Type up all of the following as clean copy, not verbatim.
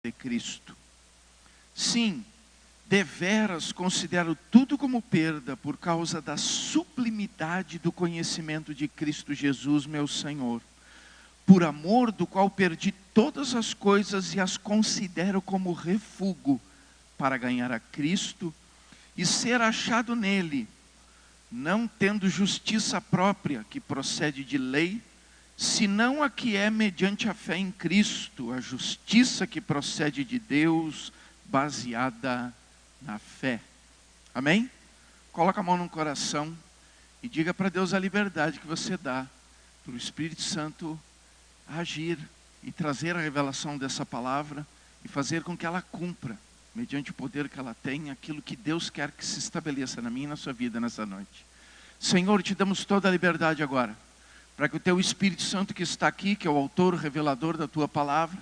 de Cristo. Sim, deveras considero tudo como perda por causa da sublimidade do conhecimento de Cristo Jesus, meu Senhor, por amor do qual perdi todas as coisas e as considero como refúgio para ganhar a Cristo e ser achado nele, não tendo justiça própria que procede de lei, senão a que é mediante a fé em Cristo, a justiça que procede de Deus, baseada na fé. Amém? Coloca a mão no coração e diga para Deus a liberdade que você dá para o Espírito Santo agir e trazer a revelação dessa palavra e fazer com que ela cumpra, mediante o poder que ela tem, aquilo que Deus quer que se estabeleça na minha e na sua vida nessa noite. Senhor, te damos toda a liberdade agora, para que o teu Espírito Santo que está aqui, que é o autor, o revelador da tua palavra,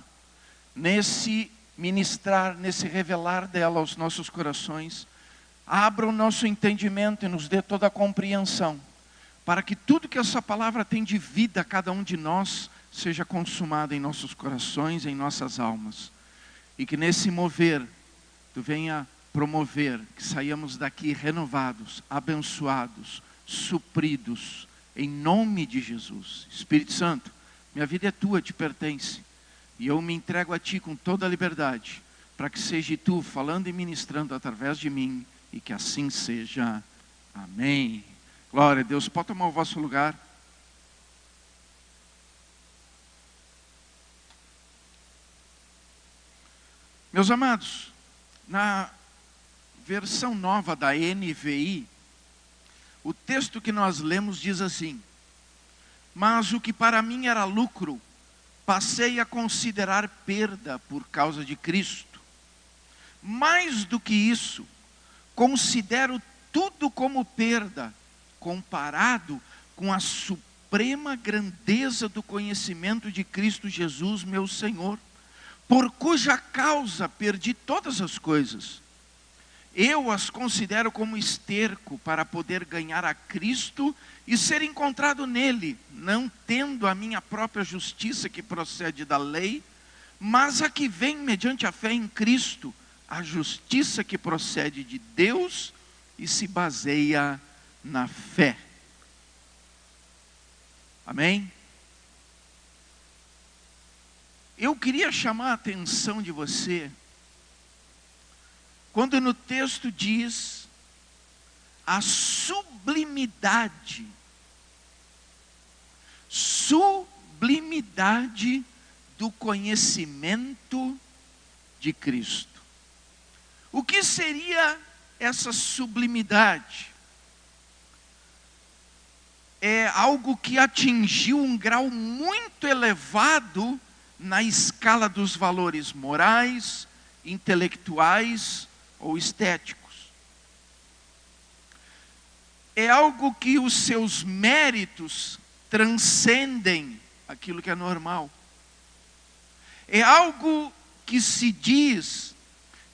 nesse ministrar, nesse revelar dela aos nossos corações, abra o nosso entendimento e nos dê toda a compreensão, para que tudo que essa palavra tem de vida a cada um de nós, seja consumado em nossos corações, em nossas almas. E que nesse mover, tu venha promover, que saiamos daqui renovados, abençoados, supridos, em nome de Jesus. Espírito Santo, minha vida é tua, te pertence. E eu me entrego a ti com toda a liberdade, para que seja tu falando e ministrando através de mim, e que assim seja. Amém. Glória a Deus. Pode tomar o vosso lugar. Meus amados, na versão nova da NVI, o texto que nós lemos diz assim: mas o que para mim era lucro, passei a considerar perda por causa de Cristo. Mais do que isso, considero tudo como perda, comparado com a suprema grandeza do conhecimento de Cristo Jesus, meu Senhor, por cuja causa perdi todas as coisas. Eu as considero como esterco para poder ganhar a Cristo e ser encontrado nele, não tendo a minha própria justiça que procede da lei, mas a que vem mediante a fé em Cristo, a justiça que procede de Deus e se baseia na fé. Amém? Eu queria chamar a atenção de você, quando no texto diz a sublimidade do conhecimento de Cristo. O que seria essa sublimidade? É algo que atingiu um grau muito elevado na escala dos valores morais, intelectuais ou estéticos. É algo que os seus méritos transcendem aquilo que é normal. É algo que se diz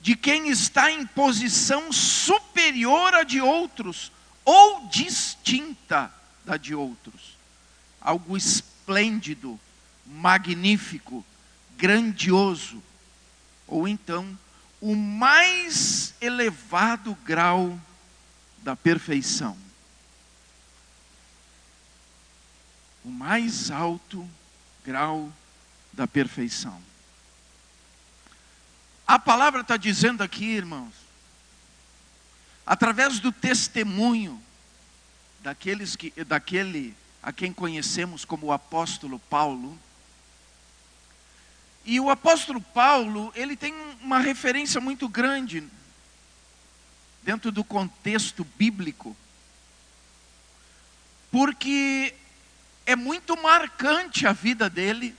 de quem está em posição superior a de outros, ou distinta da de outros. Algo esplêndido, magnífico, grandioso, ou então o mais elevado grau da perfeição. O mais alto grau da perfeição. A palavra está dizendo aqui, irmãos, através do testemunho daquele a quem conhecemos como o apóstolo Paulo. E o apóstolo Paulo, ele tem uma referência muito grande dentro do contexto bíblico, porque é muito marcante a vida dele,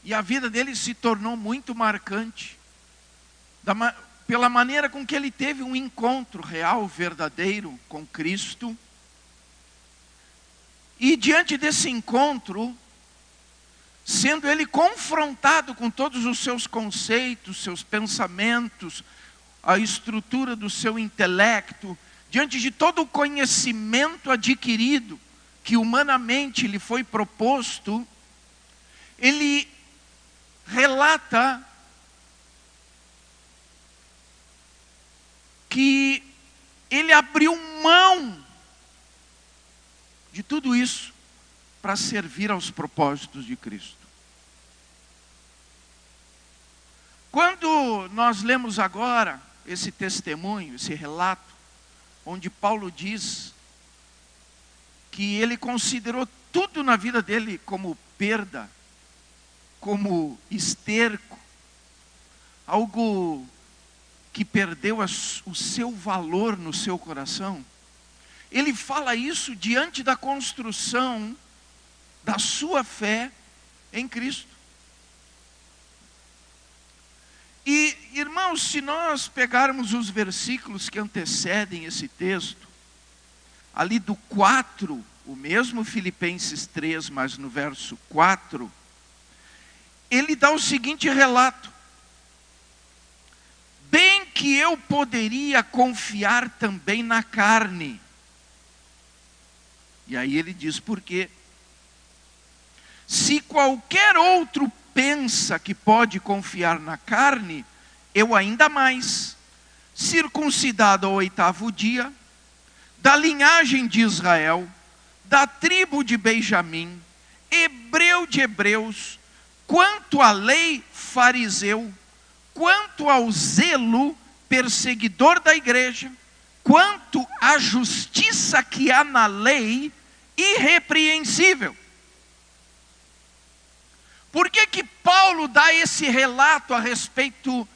e a vida dele se tornou muito marcante, pela maneira com que ele teve um encontro real, verdadeiro com Cristo. E diante desse encontro, sendo ele confrontado com todos os seus conceitos, seus pensamentos, a estrutura do seu intelecto, diante de todo o conhecimento adquirido que humanamente lhe foi proposto, ele relata que ele abriu mão de tudo isso para servir aos propósitos de Cristo. Quando nós lemos agora esse testemunho, esse relato, onde Paulo diz que ele considerou tudo na vida dele como perda, como esterco, algo que perdeu o seu valor no seu coração. Ele fala isso diante da construção da sua fé em Cristo. E, irmãos, se nós pegarmos os versículos que antecedem esse texto, ali do 4, o mesmo Filipenses 3, mas no verso 4, ele dá o seguinte relato: bem que eu poderia confiar também na carne. E aí ele diz por quê? Se qualquer outro pensa que pode confiar na carne, eu ainda mais, circuncidado ao 8º dia, da linhagem de Israel, da tribo de Benjamim, hebreu de hebreus, quanto à lei, fariseu, quanto ao zelo, perseguidor da igreja, quanto à justiça que há na lei, irrepreensível. Por que Paulo dá esse relato a respeito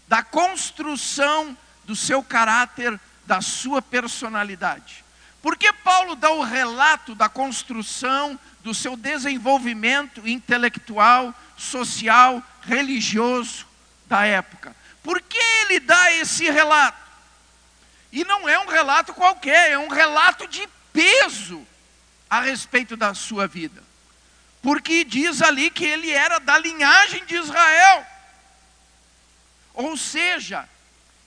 da construção do seu caráter, da sua personalidade? Por que Paulo dá o relato da construção do seu desenvolvimento intelectual, social, religioso da época? Por que ele dá esse relato? E não é um relato qualquer, é um relato de peso a respeito da sua vida. Porque diz ali que ele era da linhagem de Israel. Ou seja,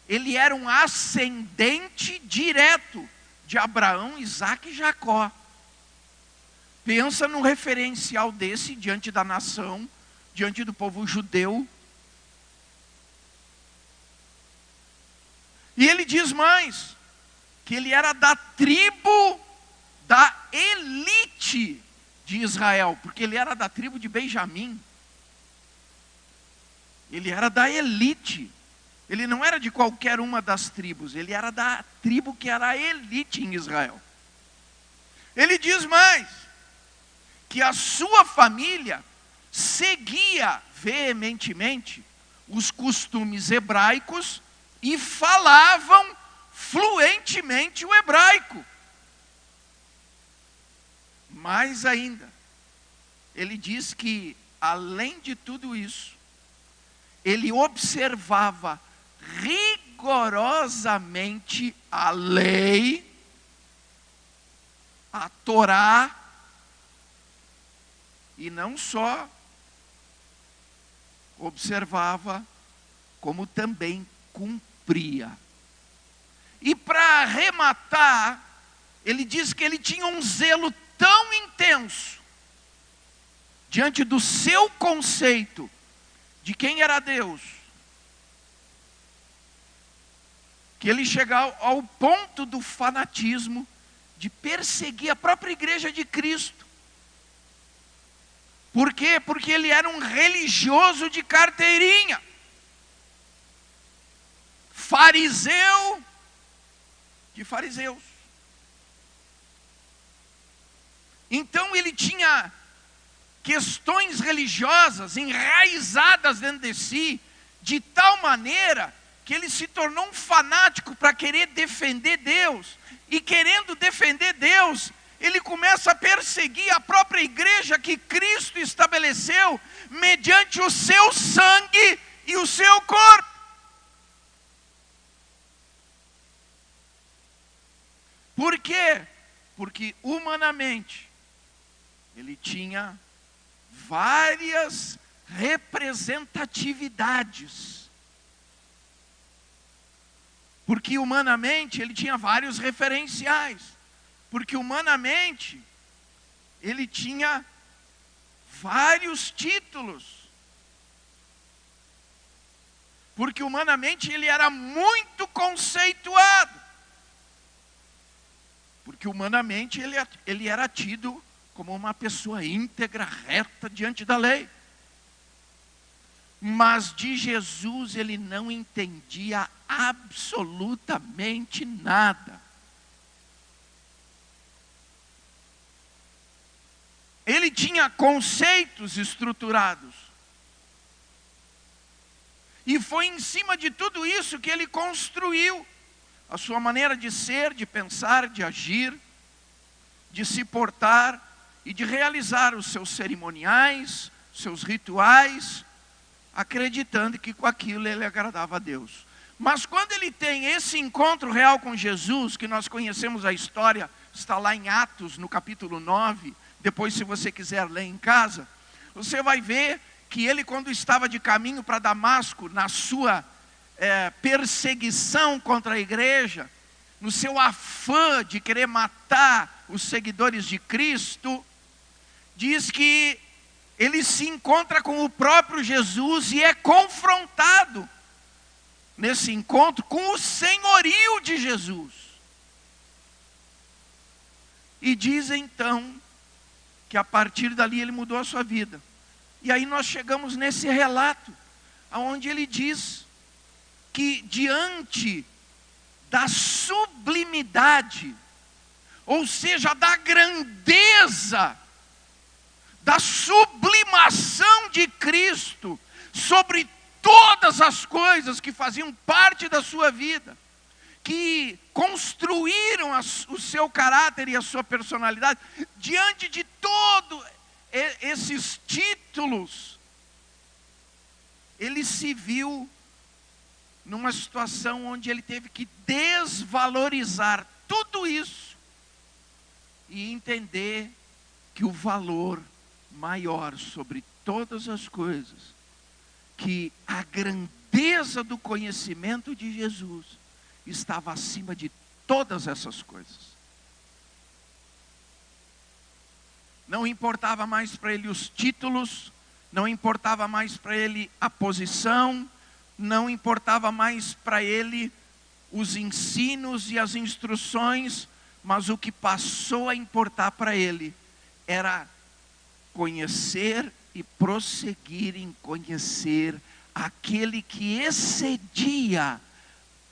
ele era um ascendente direto de Abraão, Isaque e Jacó. Pensa num referencial desse diante da nação, diante do povo judeu. E ele diz mais, que ele era da tribo da elite de Israel, porque ele era da tribo de Benjamim. Ele era da elite. Ele não era de qualquer uma das tribos, ele era da tribo que era a elite em Israel. Ele diz mais, que a sua família seguia veementemente os costumes hebraicos e falavam fluentemente o hebraico. Mais ainda, ele diz que, além de tudo isso, ele observava rigorosamente a lei, a Torá, e não só observava, como também cumpria. E para arrematar, ele diz que ele tinha um zelo tão intenso diante do seu conceito de quem era Deus, que ele chega ao ponto do fanatismo de perseguir a própria igreja de Cristo. Por quê? Porque ele era um religioso de carteirinha, fariseu de fariseus. Então ele tinha questões religiosas enraizadas dentro de si, de tal maneira que ele se tornou um fanático para querer defender Deus. E querendo defender Deus, ele começa a perseguir a própria igreja que Cristo estabeleceu mediante o seu sangue e o seu corpo. Por quê? Porque humanamente ele tinha várias representatividades. Porque humanamente ele tinha vários referenciais. Porque humanamente ele tinha vários títulos. porque humanamente ele era muito conceituado. Porque humanamente ele era tido como uma pessoa íntegra, reta diante da lei. Mas de Jesus ele não entendia absolutamente nada. Ele tinha conceitos estruturados. E foi em cima de tudo isso que ele construiu a sua maneira de ser, de pensar, de agir, de se portar e de realizar os seus cerimoniais, seus rituais, acreditando que com aquilo ele agradava a Deus. Mas quando ele tem esse encontro real com Jesus, que nós conhecemos a história, está lá em Atos, no capítulo 9, depois se você quiser ler em casa, você vai ver que ele, quando estava de caminho para Damasco, na sua perseguição contra a igreja, no seu afã de querer matar os seguidores de Cristo, diz que ele se encontra com o próprio Jesus e é confrontado nesse encontro com o senhorio de Jesus. E diz então que a partir dali ele mudou a sua vida. E aí nós chegamos nesse relato, onde ele diz que diante da sublimidade, ou seja, da grandeza, da sublimação de Cristo sobre todas as coisas que faziam parte da sua vida, que construíram o seu caráter e a sua personalidade, diante de todos esses títulos, ele se viu numa situação onde ele teve que desvalorizar tudo isso e entender que o valor maior sobre todas as coisas, que a grandeza do conhecimento de Jesus estava acima de todas essas coisas. Não importava mais para ele os títulos, não importava mais para ele a posição, não importava mais para ele os ensinos e as instruções, mas o que passou a importar para ele era conhecer e prosseguir em conhecer aquele que excedia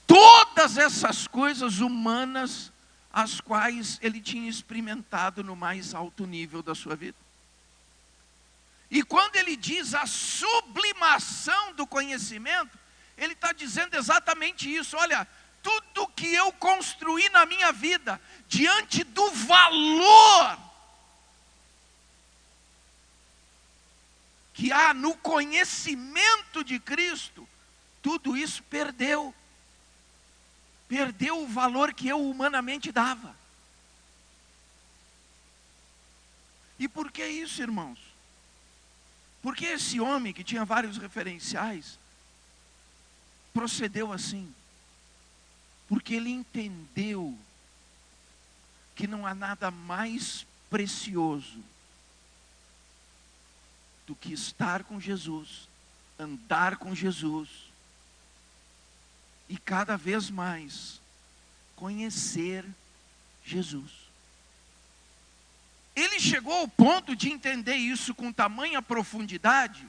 todas essas coisas humanas as quais ele tinha experimentado no mais alto nível da sua vida. E quando ele diz a sublimação do conhecimento, ele está dizendo exatamente isso. Olha, tudo que eu construí na minha vida, diante do valor que há no conhecimento de Cristo, tudo isso perdeu o valor que eu humanamente dava. E por que isso, irmãos? Porque esse homem que tinha vários referenciais procedeu assim? Porque ele entendeu que não há nada mais precioso do que estar com Jesus, andar com Jesus e cada vez mais conhecer Jesus. Ele chegou ao ponto de entender isso com tamanha profundidade,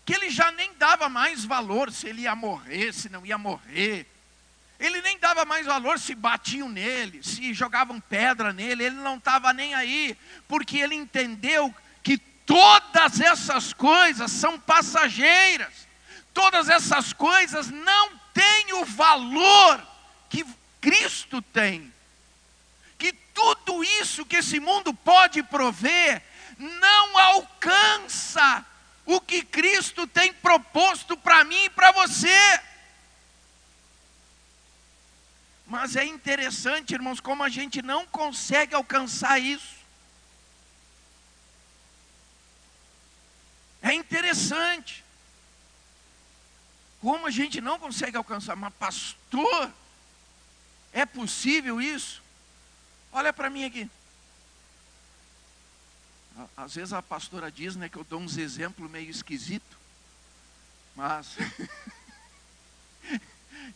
que ele já nem dava mais valor se ele ia morrer, se não ia morrer. Ele nem dava mais valor se batiam nele, se jogavam pedra nele, ele não estava nem aí, porque ele entendeu que todas essas coisas são passageiras, todas essas coisas não têm o valor que Cristo tem. Que tudo isso que esse mundo pode prover não alcança o que Cristo tem proposto para mim e para você. Mas é interessante, irmãos, como a gente não consegue alcançar isso. É interessante como a gente não consegue alcançar. Mas pastor, é possível isso? Olha para mim aqui. Às vezes a pastora diz, né, que eu dou uns exemplos meio esquisitos. Mas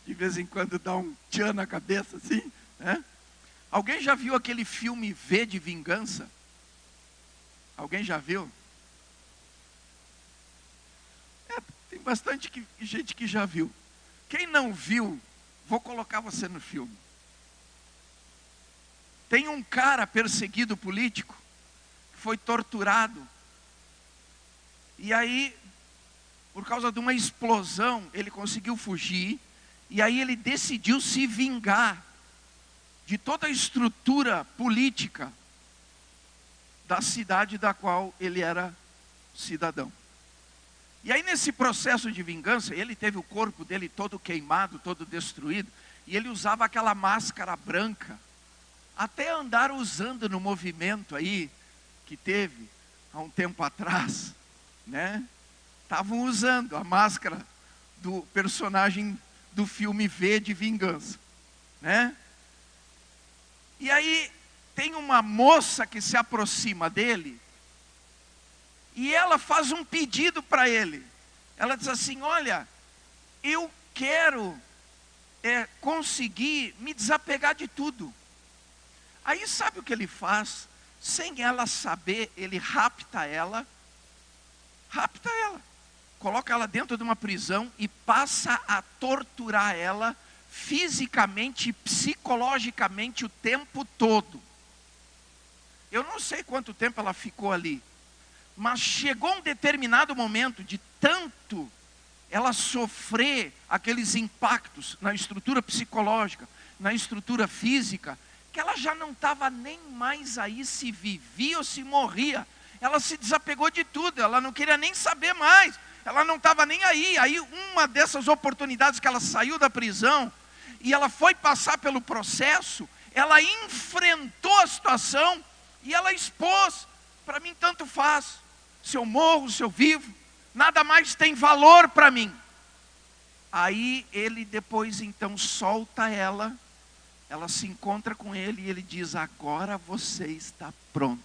De vez em quando dá um tchan na cabeça assim, né? Alguém já viu aquele filme V de Vingança? Alguém já viu? Tem bastante gente que já viu. Quem não viu, vou colocar você no filme. Tem um cara perseguido político, que foi torturado. E aí, por causa de uma explosão, ele conseguiu fugir. E aí ele decidiu se vingar de toda a estrutura política da cidade da qual ele era cidadão. E aí nesse processo de vingança, ele teve o corpo dele todo queimado, todo destruído, e ele usava aquela máscara branca, até andar usando no movimento aí, que teve há um tempo atrás, né? Estavam usando a máscara do personagem do filme V de Vingança, né? E aí tem uma moça que se aproxima dele, e ela faz um pedido para ele. Ela diz assim: olha, eu quero conseguir me desapegar de tudo. Aí sabe o que ele faz? Sem ela saber, ele rapta ela, coloca ela dentro de uma prisão e passa a torturar ela fisicamente e psicologicamente o tempo todo. Eu não sei quanto tempo ela ficou ali, mas chegou um determinado momento de tanto ela sofrer aqueles impactos na estrutura psicológica, na estrutura física, que ela já não estava nem mais aí se vivia ou se morria. Ela se desapegou de tudo, ela não queria nem saber mais, ela não estava nem aí. Aí uma dessas oportunidades que ela saiu da prisão, e ela foi passar pelo processo, ela enfrentou a situação, e ela expôs: para mim tanto faz, se eu morro, se eu vivo, nada mais tem valor para mim. Aí ele depois então solta ela se encontra com ele e ele diz: agora você está pronta.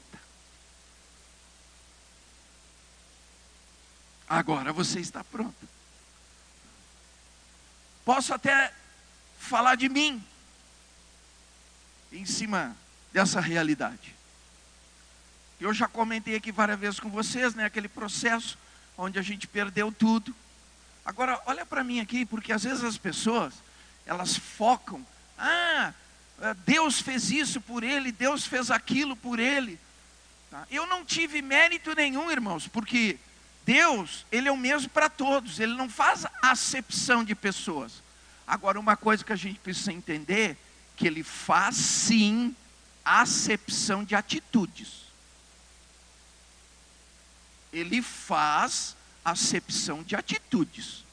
Agora você está pronta. Posso até falar de mim em cima dessa realidade. Eu já comentei aqui várias vezes com vocês, né, aquele processo onde a gente perdeu tudo. Agora, olha para mim aqui, porque às vezes as pessoas, elas focam: Deus fez isso por ele, Deus fez aquilo por ele. Tá? Eu não tive mérito nenhum, irmãos, porque Deus, Ele é o mesmo para todos, Ele não faz acepção de pessoas. Agora, uma coisa que a gente precisa entender, que Ele faz sim acepção de atitudes. Ele faz acepção de atitudes.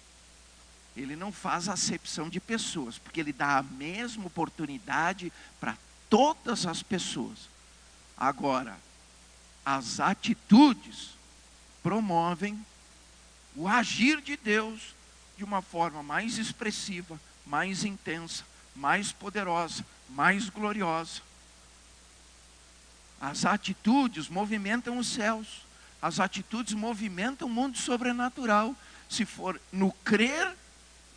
Ele não faz acepção de pessoas, porque Ele dá a mesma oportunidade para todas as pessoas. Agora, as atitudes promovem o agir de Deus de uma forma mais expressiva, mais intensa, mais poderosa, mais gloriosa. As atitudes movimentam os céus, as atitudes movimentam o mundo sobrenatural, se for no crer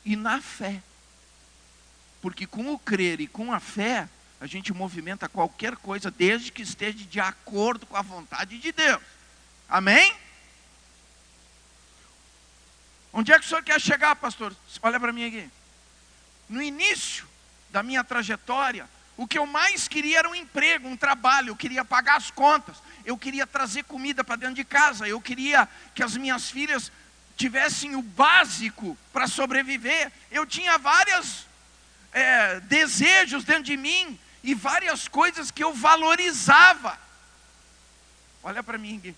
e na fé. Porque com o crer e com a fé, a gente movimenta qualquer coisa, desde que esteja de acordo com a vontade de Deus. Amém? Onde é que o senhor quer chegar, pastor? Olha para mim aqui. No início da minha trajetória, o que eu mais queria era um emprego, um trabalho. Eu queria pagar as contas, eu queria trazer comida para dentro de casa, eu queria que as minhas filhas tivessem o básico para sobreviver. Eu tinha vários desejos dentro de mim e várias coisas que eu valorizava. Olha para mim aqui.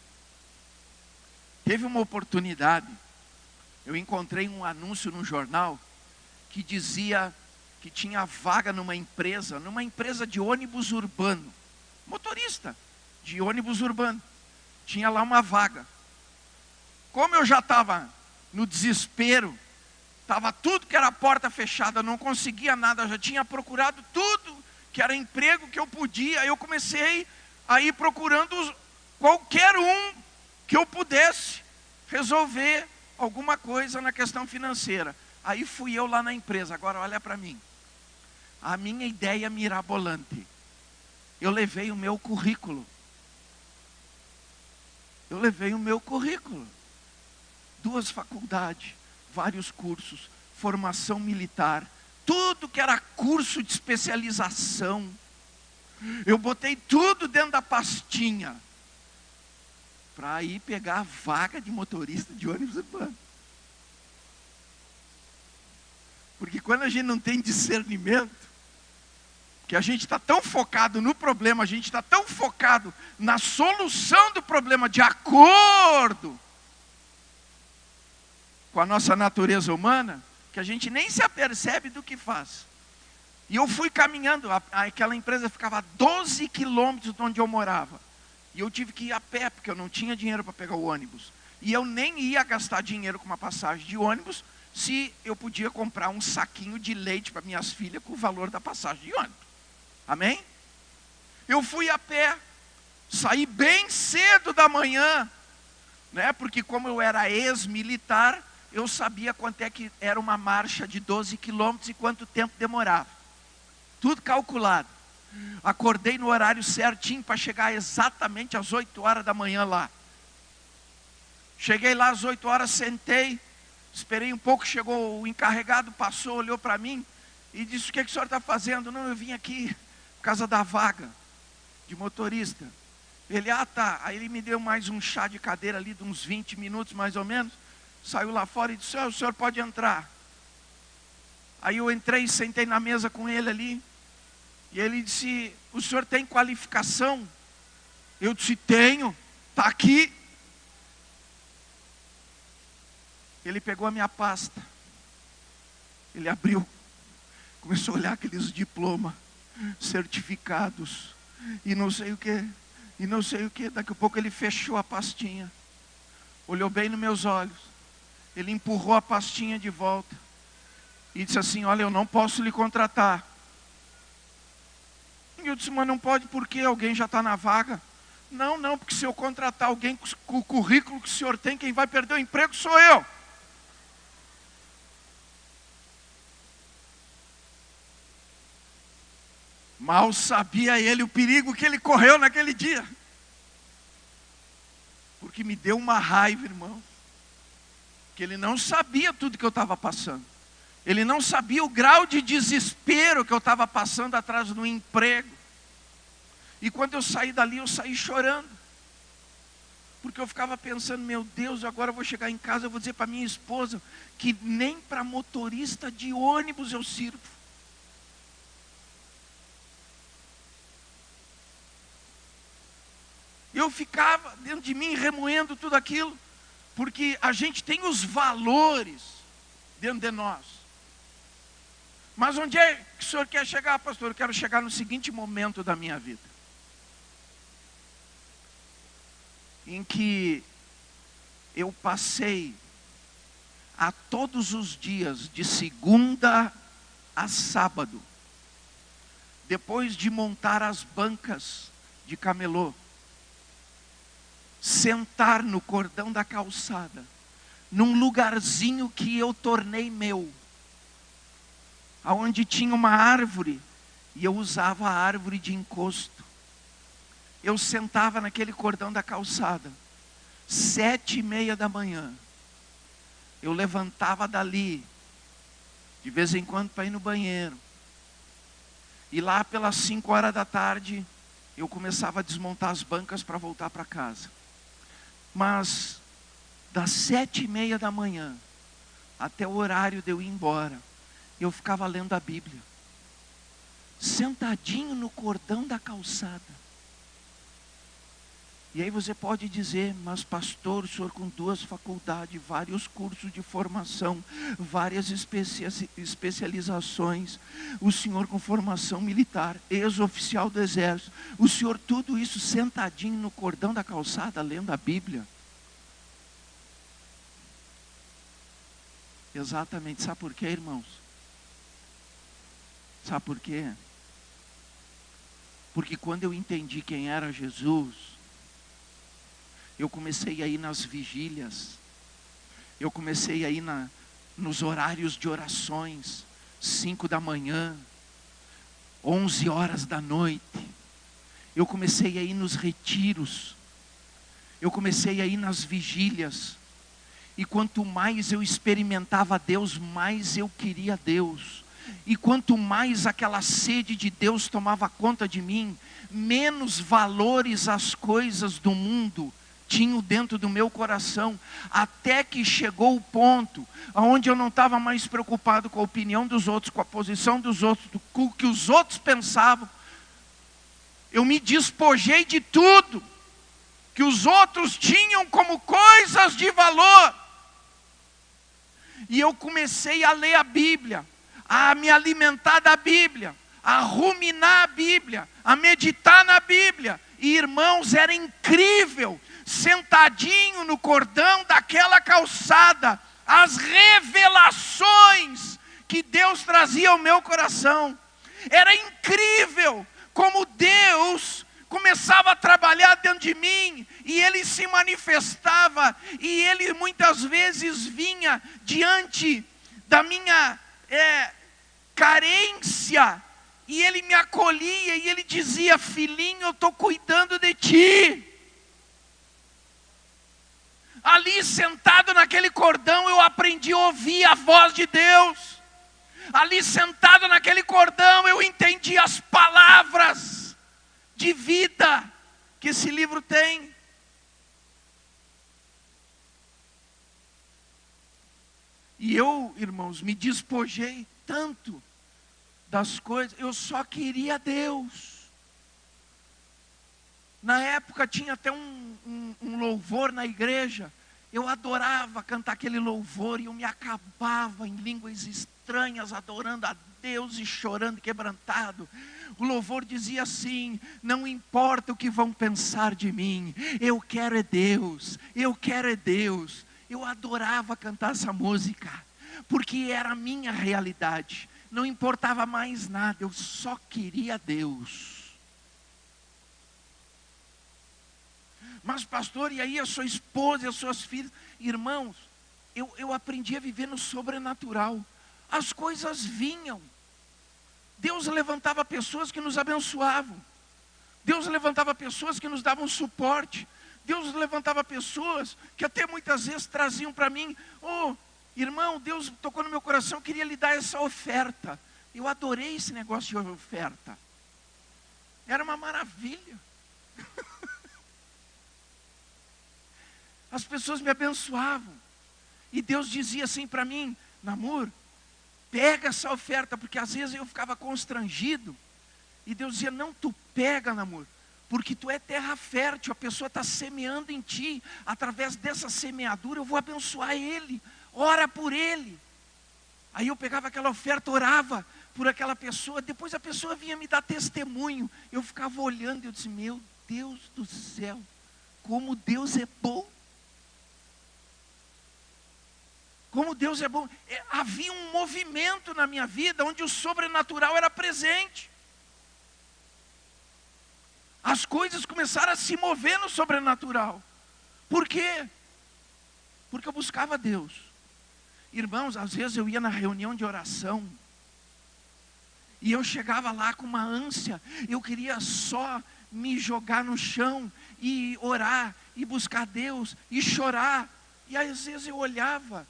Teve uma oportunidade, eu encontrei um anúncio no jornal que dizia que tinha vaga numa empresa de ônibus urbano, motorista de ônibus urbano, tinha lá uma vaga. Como eu já estava no desespero, estava tudo que era porta fechada, não conseguia nada, já tinha procurado tudo que era emprego que eu podia, eu comecei a ir procurando qualquer um que eu pudesse resolver alguma coisa na questão financeira. Aí fui eu lá na empresa. Agora olha para mim. A minha ideia mirabolante. Eu levei o meu currículo. 2 faculdades, vários cursos, formação militar, tudo que era curso de especialização. Eu botei tudo dentro da pastinha para ir pegar a vaga de motorista de ônibus urbano. Porque quando a gente não tem discernimento, que a gente está tão focado no problema, a gente está tão focado na solução do problema de acordo com a nossa natureza humana, que a gente nem se apercebe do que faz. E eu fui caminhando, aquela empresa ficava a 12 quilômetros de onde eu morava. E eu tive que ir a pé, porque eu não tinha dinheiro para pegar o ônibus. E eu nem ia gastar dinheiro com uma passagem de ônibus, se eu podia comprar um saquinho de leite para minhas filhas com o valor da passagem de ônibus. Amém? Eu fui a pé, saí bem cedo da manhã, né? Porque como eu era ex-militar, eu sabia quanto é que era uma marcha de 12 quilômetros e quanto tempo demorava. Tudo calculado. Acordei no horário certinho para chegar exatamente às 8 horas da manhã lá. Cheguei lá às 8 horas, sentei, esperei um pouco, chegou o encarregado, passou, olhou para mim e disse: o que o senhor está fazendo? Não, eu vim aqui por causa da vaga de motorista. Ele, tá. Aí ele me deu mais um chá de cadeira ali de uns 20 minutos mais ou menos. Saiu lá fora e disse: o senhor pode entrar. Aí eu entrei, sentei na mesa com ele ali. E ele disse: o senhor tem qualificação? Eu disse: tenho, está aqui. Ele pegou a minha pasta. Ele abriu. Começou a olhar aqueles diplomas, certificados. E não sei o que. E não sei o que. Daqui a pouco ele fechou a pastinha. Olhou bem nos meus olhos. Ele empurrou a pastinha de volta. E disse assim: olha, eu não posso lhe contratar. E eu disse: mas não pode porque alguém já está na vaga. Não, porque se eu contratar alguém com o currículo que o senhor tem, quem vai perder o emprego sou eu. Mal sabia ele o perigo que ele correu naquele dia. Porque me deu uma raiva, irmão. Que ele não sabia tudo que eu estava passando. Ele não sabia o grau de desespero que eu estava passando atrás do emprego. E quando eu saí dali, eu saí chorando. Porque eu ficava pensando: meu Deus, agora eu vou chegar em casa, eu vou dizer para minha esposa que nem para motorista de ônibus eu sirvo. Eu ficava dentro de mim remoendo tudo aquilo. Porque a gente tem os valores dentro de nós. Mas onde é que o senhor quer chegar, pastor? Eu quero chegar no seguinte momento da minha vida. Em que eu passei a todos os dias, de segunda a sábado, depois de montar as bancas de camelô, sentar no cordão da calçada, num lugarzinho que eu tornei meu, aonde tinha uma árvore, e eu usava a árvore de encosto. Eu sentava naquele cordão da calçada, 7:30 da manhã, eu levantava dali, de vez em quando para ir no banheiro, e lá pelas 5 horas da tarde, eu começava a desmontar as bancas para voltar para casa. Mas das 7:30 da manhã até o horário de eu ir embora, eu ficava lendo a Bíblia, sentadinho no cordão da calçada. E aí você pode dizer: mas pastor, o senhor com 2 faculdades, vários cursos de formação, várias especializações, o senhor com formação militar, ex-oficial do exército, o senhor tudo isso sentadinho no cordão da calçada lendo a Bíblia? Exatamente. Sabe por quê, irmãos? Sabe por quê? Porque quando eu entendi quem era Jesus, eu comecei a ir nas vigílias, eu comecei a ir nos horários de orações, 5 da manhã, 11 horas da noite. Eu comecei a ir nos retiros, eu comecei a ir nas vigílias, e quanto mais eu experimentava Deus, mais eu queria Deus. E quanto mais aquela sede de Deus tomava conta de mim, menos valores as coisas do mundo tinham dentro do meu coração. Até que chegou o ponto onde eu não estava mais preocupado com a opinião dos outros, com a posição dos outros, com o que os outros pensavam. Eu me despojei de tudo que os outros tinham como coisas de valor. E eu comecei a ler a Bíblia, a me alimentar da Bíblia, a ruminar a Bíblia, a meditar na Bíblia. E irmãos, era incrível, sentadinho no cordão daquela calçada, as revelações que Deus trazia ao meu coração. Era incrível como Deus começava a trabalhar dentro de mim, e Ele se manifestava, e Ele muitas vezes vinha diante da minha carência, e Ele me acolhia, e Ele dizia: filhinho, eu estou cuidando de ti. Ali sentado naquele cordão, eu aprendi a ouvir a voz de Deus. Ali sentado naquele cordão, eu entendi as palavras de vida que esse livro tem. E eu, irmãos, me despojei tanto das coisas, eu só queria Deus. Na época tinha até um louvor na igreja, eu adorava cantar aquele louvor, e eu me acabava em línguas estranhas, adorando a Deus e chorando quebrantado. O louvor dizia assim: não importa o que vão pensar de mim, eu quero é Deus, eu quero é Deus. Eu adorava cantar essa música, porque era a minha realidade, não importava mais nada, eu só queria Deus. Mas pastor, e aí a sua esposa e as suas filhas? Irmãos, eu aprendi a viver no sobrenatural. As coisas vinham. Deus levantava pessoas que nos abençoavam. Deus levantava pessoas que nos davam suporte. Deus levantava pessoas que até muitas vezes traziam para mim: oh, irmão, Deus tocou no meu coração, eu queria lhe dar essa oferta. Eu adorei esse negócio de oferta. Era uma maravilha. As pessoas me abençoavam. E Deus dizia assim para mim: Namur, pega essa oferta, porque às vezes eu ficava constrangido. E Deus dizia: não, tu pega, Namur, porque tu é terra fértil, a pessoa está semeando em ti. Através dessa semeadura eu vou abençoar ele. Ora por ele. Aí eu pegava aquela oferta, orava por aquela pessoa. Depois a pessoa vinha me dar testemunho. Eu ficava olhando e eu disse: meu Deus do céu, como Deus é bom. Como Deus é bom. Havia um movimento na minha vida onde o sobrenatural era presente. As coisas começaram a se mover no sobrenatural. Por quê? Porque eu buscava Deus. Irmãos, às vezes eu ia na reunião de oração, e eu chegava lá com uma ânsia, eu queria só me jogar no chão, e orar, e buscar Deus, e chorar. E às vezes eu olhava,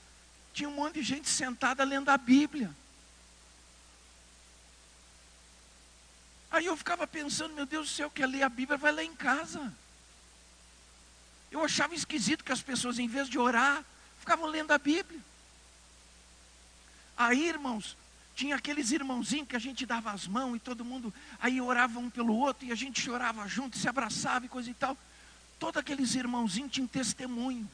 tinha um monte de gente sentada lendo a Bíblia. Aí eu ficava pensando: meu Deus do céu, quer ler a Bíblia, vai ler em casa. Eu achava esquisito que as pessoas, em vez de orar, ficavam lendo a Bíblia. Aí, irmãos, tinha aqueles irmãozinhos que a gente dava as mãos e todo mundo, aí orava um pelo outro, e a gente chorava junto, se abraçava e coisa e tal. Todos aqueles irmãozinhos tinham testemunho.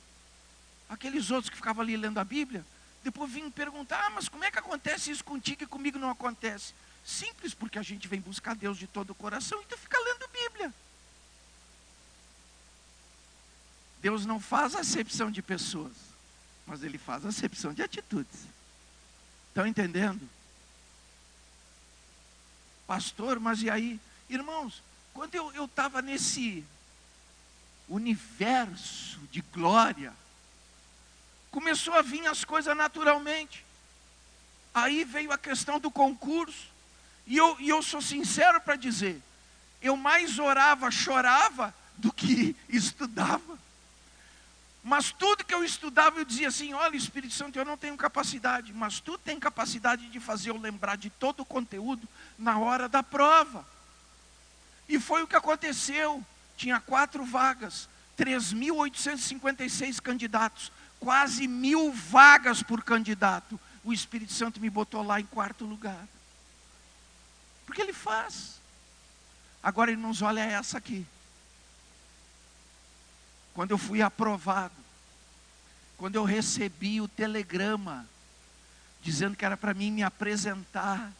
Aqueles outros que ficavam ali lendo a Bíblia, depois vinham perguntar: ah, mas como é que acontece isso contigo e comigo não acontece? Simples, porque a gente vem buscar Deus de todo o coração, então fica lendo Bíblia. Deus não faz acepção de pessoas, mas Ele faz acepção de atitudes. Estão entendendo? Pastor, mas e aí? Irmãos, quando eu estava nesse universo de glória, começou a vir as coisas naturalmente. Aí veio a questão do concurso. E eu sou sincero para dizer, eu mais orava, chorava, do que estudava. Mas tudo que eu estudava, eu dizia assim, olha, Espírito Santo, eu não tenho capacidade, mas tu tem capacidade de fazer eu lembrar de todo o conteúdo na hora da prova. E foi o que aconteceu. Tinha 4 vagas, 3.856 candidatos, quase 1.000 vagas por candidato. O Espírito Santo me botou lá em 4º lugar. Porque Ele faz. Agora, irmãos, olha essa aqui. Quando eu fui aprovado, quando eu recebi o telegrama, dizendo que era para mim me apresentar,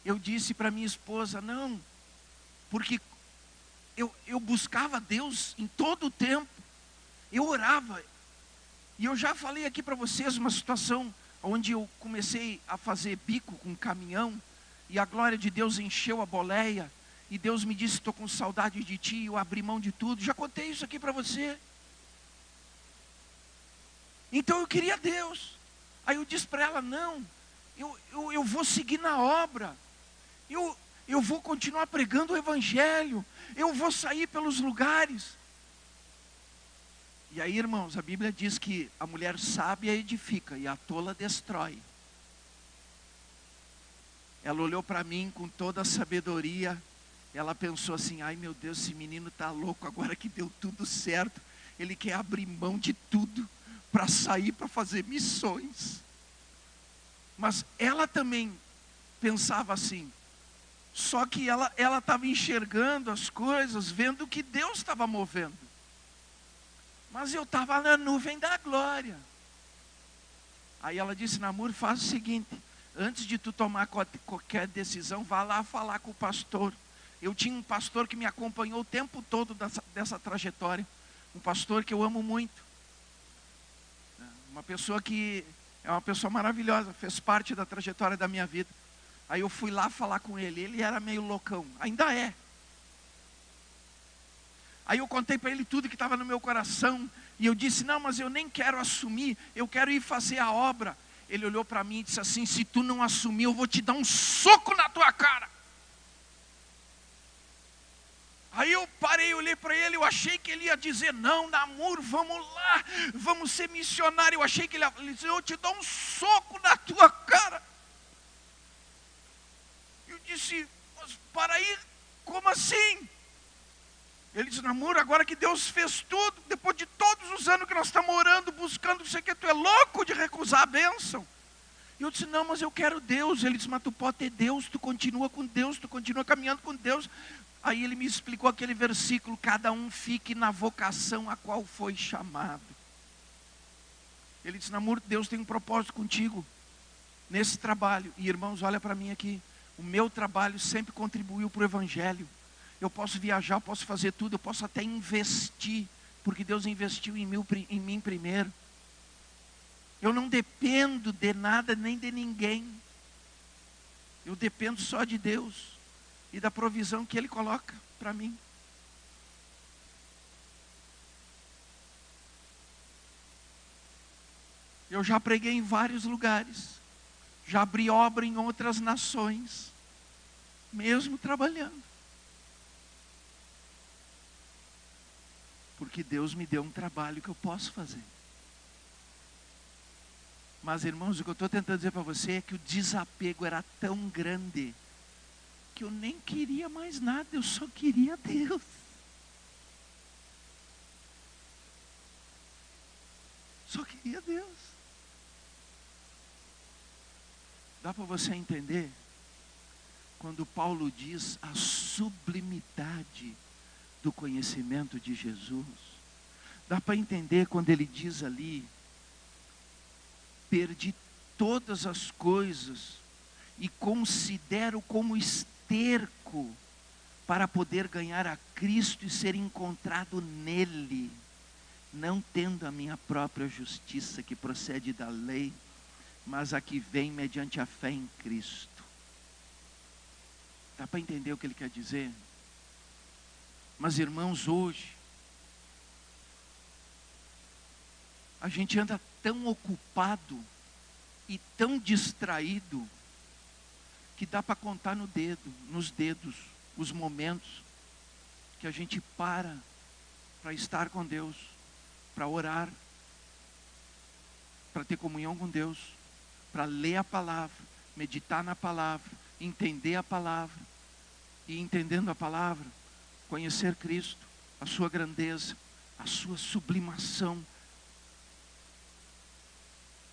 eu disse para minha esposa, não, porque eu buscava Deus em todo o tempo, eu orava, e eu já falei aqui para vocês uma situação onde eu comecei a fazer bico com caminhão, e a glória de Deus encheu a boleia, e Deus me disse, estou com saudade de ti, eu abri mão de tudo. Já contei isso aqui para você. Então eu queria Deus. Aí eu disse para ela, não, eu vou seguir na obra. Eu vou continuar pregando o Evangelho. Eu vou sair pelos lugares. E aí, irmãos, a Bíblia diz que a mulher sábia edifica e a tola destrói. Ela olhou para mim com toda a sabedoria. Ela pensou assim, ai meu Deus, esse menino está louco, agora que deu tudo certo, ele quer abrir mão de tudo, para sair, para fazer missões. Mas ela também pensava assim, só que ela estava enxergando as coisas, vendo que Deus estava movendo. Mas eu estava na nuvem da glória. Aí ela disse, Namur, faz o seguinte, antes de tu tomar qualquer decisão, vá lá falar com o pastor. Eu tinha um pastor que me acompanhou o tempo todo dessa trajetória. Um pastor que eu amo muito. Uma pessoa que é uma pessoa maravilhosa, fez parte da trajetória da minha vida. Aí eu fui lá falar com ele, ele era meio loucão, ainda é. Aí eu contei para ele tudo que estava no meu coração, e eu disse, não, mas eu nem quero assumir, eu quero ir fazer a obra. Ele olhou para mim e disse assim, se tu não assumir, eu vou te dar um soco na tua cara. Aí eu parei, olhei para ele, eu achei que ele ia dizer, não, Namur, vamos lá, vamos ser missionário. Eu achei que ele ia dizer, eu te dou um soco na tua cara. Eu disse, mas para aí, como assim? Ele disse, Namur, agora que Deus fez tudo, depois de todos os anos que nós estamos orando, buscando, você que tu é louco de recusar a bênção. E eu disse, não, mas eu quero Deus. Ele disse, mas tu pode ter Deus, tu continua com Deus, tu continua caminhando com Deus. Aí ele me explicou aquele versículo, cada um fique na vocação a qual foi chamado. Ele disse, Namur, Deus tem um propósito contigo, nesse trabalho. E irmãos, olha para mim aqui, o meu trabalho sempre contribuiu para o Evangelho. Eu posso viajar, eu posso fazer tudo, eu posso até investir, porque Deus investiu em mim primeiro. Eu não dependo de nada nem de ninguém. Eu dependo só de Deus e da provisão que Ele coloca para mim. Eu já preguei em vários lugares, já abri obra em outras nações, mesmo trabalhando. Porque Deus me deu um trabalho que eu posso fazer. Mas irmãos, o que eu estou tentando dizer para você é que o desapego era tão grande, que eu nem queria mais nada, eu só queria Deus. Só queria Deus. Dá para você entender? Quando Paulo diz a sublimidade do conhecimento de Jesus. Dá para entender quando ele diz ali, perdi todas as coisas e considero como esterco para poder ganhar a Cristo e ser encontrado nele, não tendo a minha própria justiça que procede da lei, mas a que vem mediante a fé em Cristo. Dá para entender o que ele quer dizer? Mas irmãos, hoje, a gente anda tão ocupado e tão distraído, que dá para contar nos dedos, os momentos que a gente para estar com Deus, para orar, para ter comunhão com Deus, para ler a palavra, meditar na palavra, entender a palavra, e entendendo a palavra, conhecer Cristo, a sua grandeza, a sua sublimação.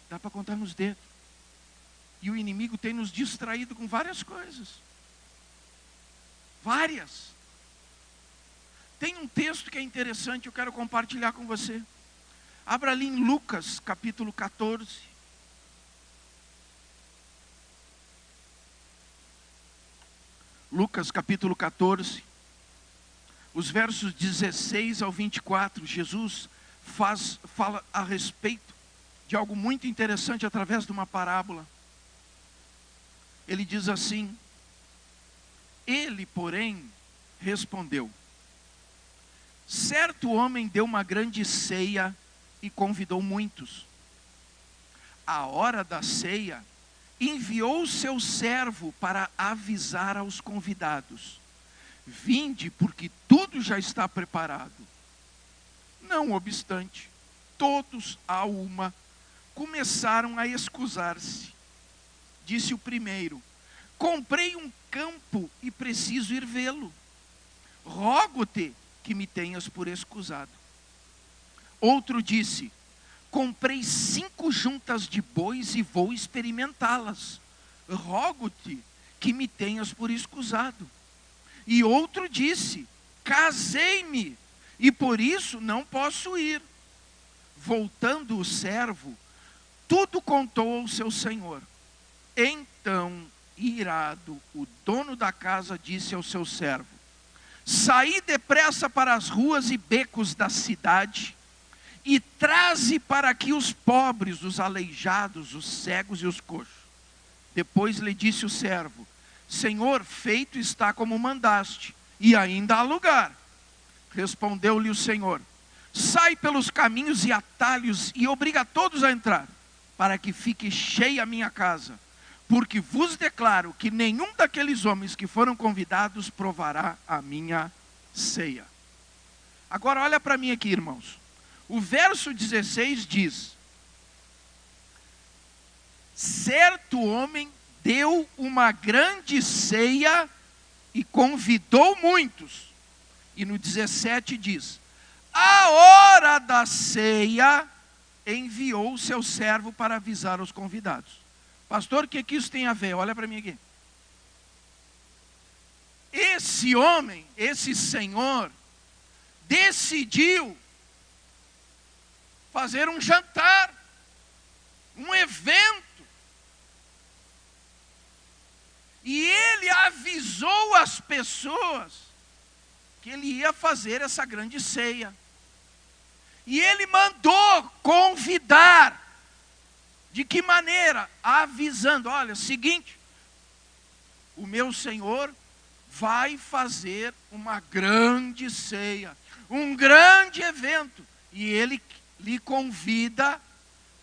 Dá para contar nos dedos. E o inimigo tem nos distraído com várias coisas. Várias. Tem um texto que é interessante, eu quero compartilhar com você. Abra ali em Lucas, capítulo 14. Lucas, capítulo 14. Os versos 16 ao 24. Jesus fala a respeito de algo muito interessante através de uma parábola. Ele diz assim: ele, porém, respondeu: certo homem deu uma grande ceia e convidou muitos. À hora da ceia, enviou o seu servo para avisar aos convidados: vinde, porque tudo já está preparado. Não obstante, todos a uma começaram a escusar-se. Disse o primeiro: comprei um campo e preciso ir vê-lo. Rogo-te que me tenhas por escusado. Outro disse: comprei 5 juntas de bois e vou experimentá-las. Rogo-te que me tenhas por escusado. E outro disse: casei-me e por isso não posso ir. Voltando o servo, tudo contou ao seu senhor. Então, irado, o dono da casa disse ao seu servo: saí depressa para as ruas e becos da cidade e traze para aqui os pobres, os aleijados, os cegos e os coxos. Depois lhe disse o servo: Senhor, feito está como mandaste, e ainda há lugar. Respondeu-lhe o Senhor: sai pelos caminhos e atalhos e obriga todos a entrar, para que fique cheia a minha casa. Porque vos declaro que nenhum daqueles homens que foram convidados provará a minha ceia. Agora olha para mim aqui, irmãos. O verso 16 diz: certo homem deu uma grande ceia e convidou muitos. E no 17 diz: à hora da ceia enviou o seu servo para avisar os convidados. Pastor, o que isso tem a ver? Olha para mim aqui. Esse homem, esse senhor, decidiu fazer um jantar, um evento. E ele avisou as pessoas que ele ia fazer essa grande ceia. E ele mandou convidar. De que maneira? Avisando: olha, seguinte, o meu Senhor vai fazer uma grande ceia, um grande evento. E ele lhe convida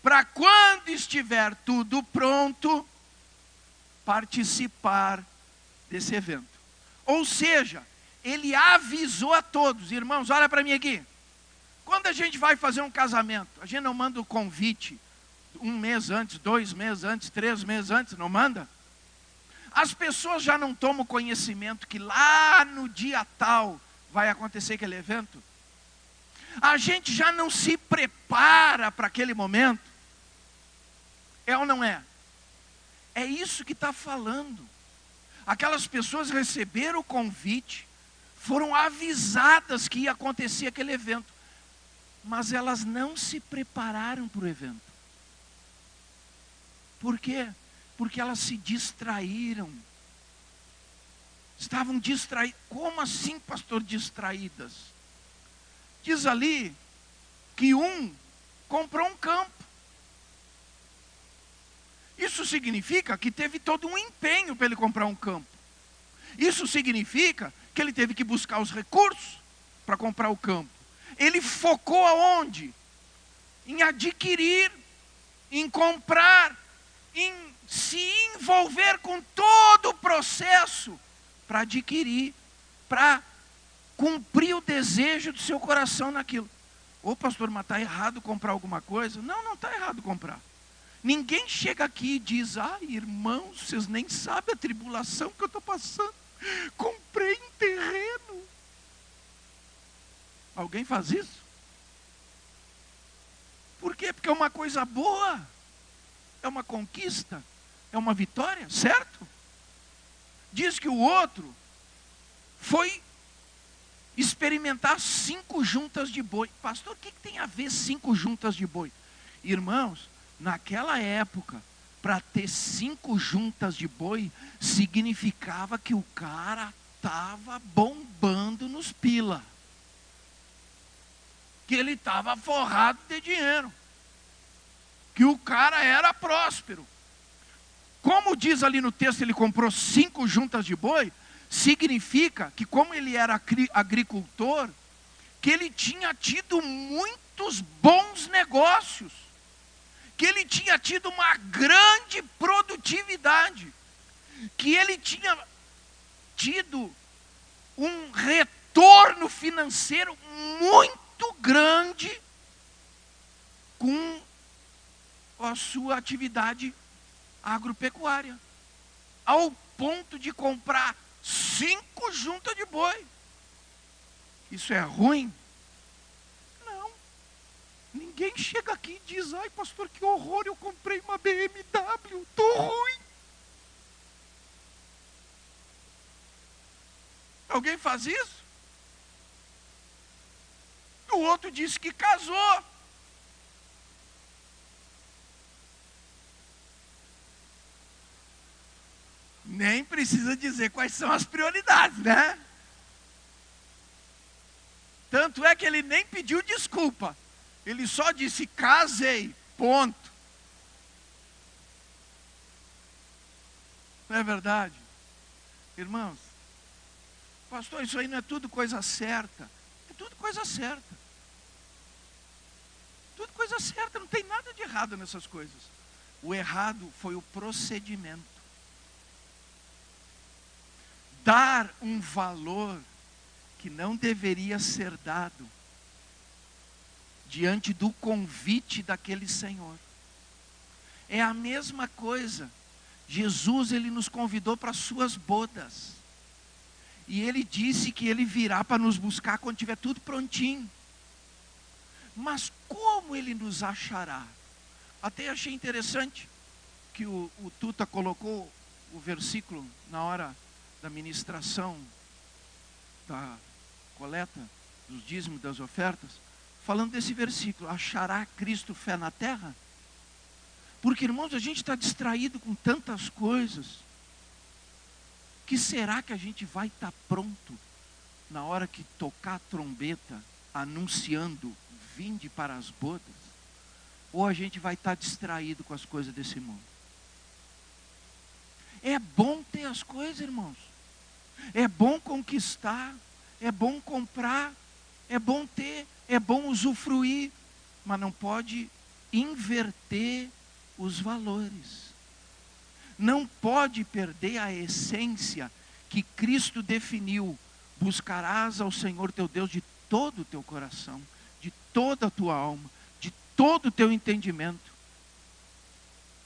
para, quando estiver tudo pronto, participar desse evento. Ou seja, ele avisou a todos. Irmãos, olha para mim aqui. Quando a gente vai fazer um casamento, a gente não manda o convite 1 mês antes, 2 meses antes, 3 meses antes, não manda? As pessoas já não tomam conhecimento que lá no dia tal vai acontecer aquele evento? A gente já não se prepara para aquele momento? É ou não é? É isso que está falando. Aquelas pessoas receberam o convite, foram avisadas que ia acontecer aquele evento, mas elas não se prepararam para o evento. Por quê? Porque elas se distraíram. Estavam distraídas. Como assim, pastor, distraídas? Diz ali que um comprou um campo. Isso significa que teve todo um empenho para ele comprar um campo. Isso significa que ele teve que buscar os recursos para comprar o campo. Ele focou aonde? em adquirir, em comprar, em se envolver com todo o processo para adquirir, para cumprir o desejo do seu coração naquilo. Ô pastor, mas está errado comprar alguma coisa? Não, não está errado comprar. Ninguém chega aqui e diz, irmãos, vocês nem sabem a tribulação que eu estou passando. Comprei um terreno. Alguém faz isso? Por quê? Porque é uma coisa boa. É uma conquista. É uma vitória, certo? Diz que o outro foi experimentar 5 juntas de boi. Pastor, o que tem a ver 5 juntas de boi? Irmãos, naquela época, para ter 5 juntas de boi, significava que o cara estava bombando nos pila. Que ele estava forrado de dinheiro. Que o cara era próspero. Como diz ali no texto, ele comprou 5 juntas de boi, significa que como ele era agricultor, que ele tinha tido muitos bons negócios, que ele tinha tido uma grande produtividade, que ele tinha tido um retorno financeiro muito grande com a sua atividade agropecuária, ao ponto de comprar 5 juntas de boi. Isso é ruim? Não. Ninguém chega aqui e diz, ai pastor, que horror, eu comprei uma BMW, estou ruim. Alguém faz isso? O outro disse que casou. Nem precisa dizer quais são as prioridades, né? Tanto é que ele nem pediu desculpa. Ele só disse, casei, ponto. Não é verdade? Irmãos, pastor, isso aí não é tudo coisa certa. É tudo coisa certa. Tudo coisa certa, não tem nada de errado nessas coisas. O errado foi o procedimento. Dar um valor que não deveria ser dado diante do convite daquele Senhor. É a mesma coisa. Jesus, ele nos convidou para as suas bodas. E ele disse que ele virá para nos buscar quando tiver tudo prontinho. Mas como ele nos achará? Até achei interessante que o Tuta colocou o versículo na hora da ministração, da coleta, dos dízimos, das ofertas, falando desse versículo, achará Cristo fé na terra? Porque, irmãos, a gente está distraído com tantas coisas, que será que a gente vai estar pronto na hora que tocar a trombeta, anunciando, vinde para as bodas? Ou a gente vai estar distraído com as coisas desse mundo? É bom ter as coisas, irmãos. É bom conquistar, é bom comprar, é bom ter, é bom usufruir, mas não pode inverter os valores. Não pode perder a essência que Cristo definiu. Buscarás ao Senhor teu Deus de todo o teu coração, de toda a tua alma, de todo o teu entendimento.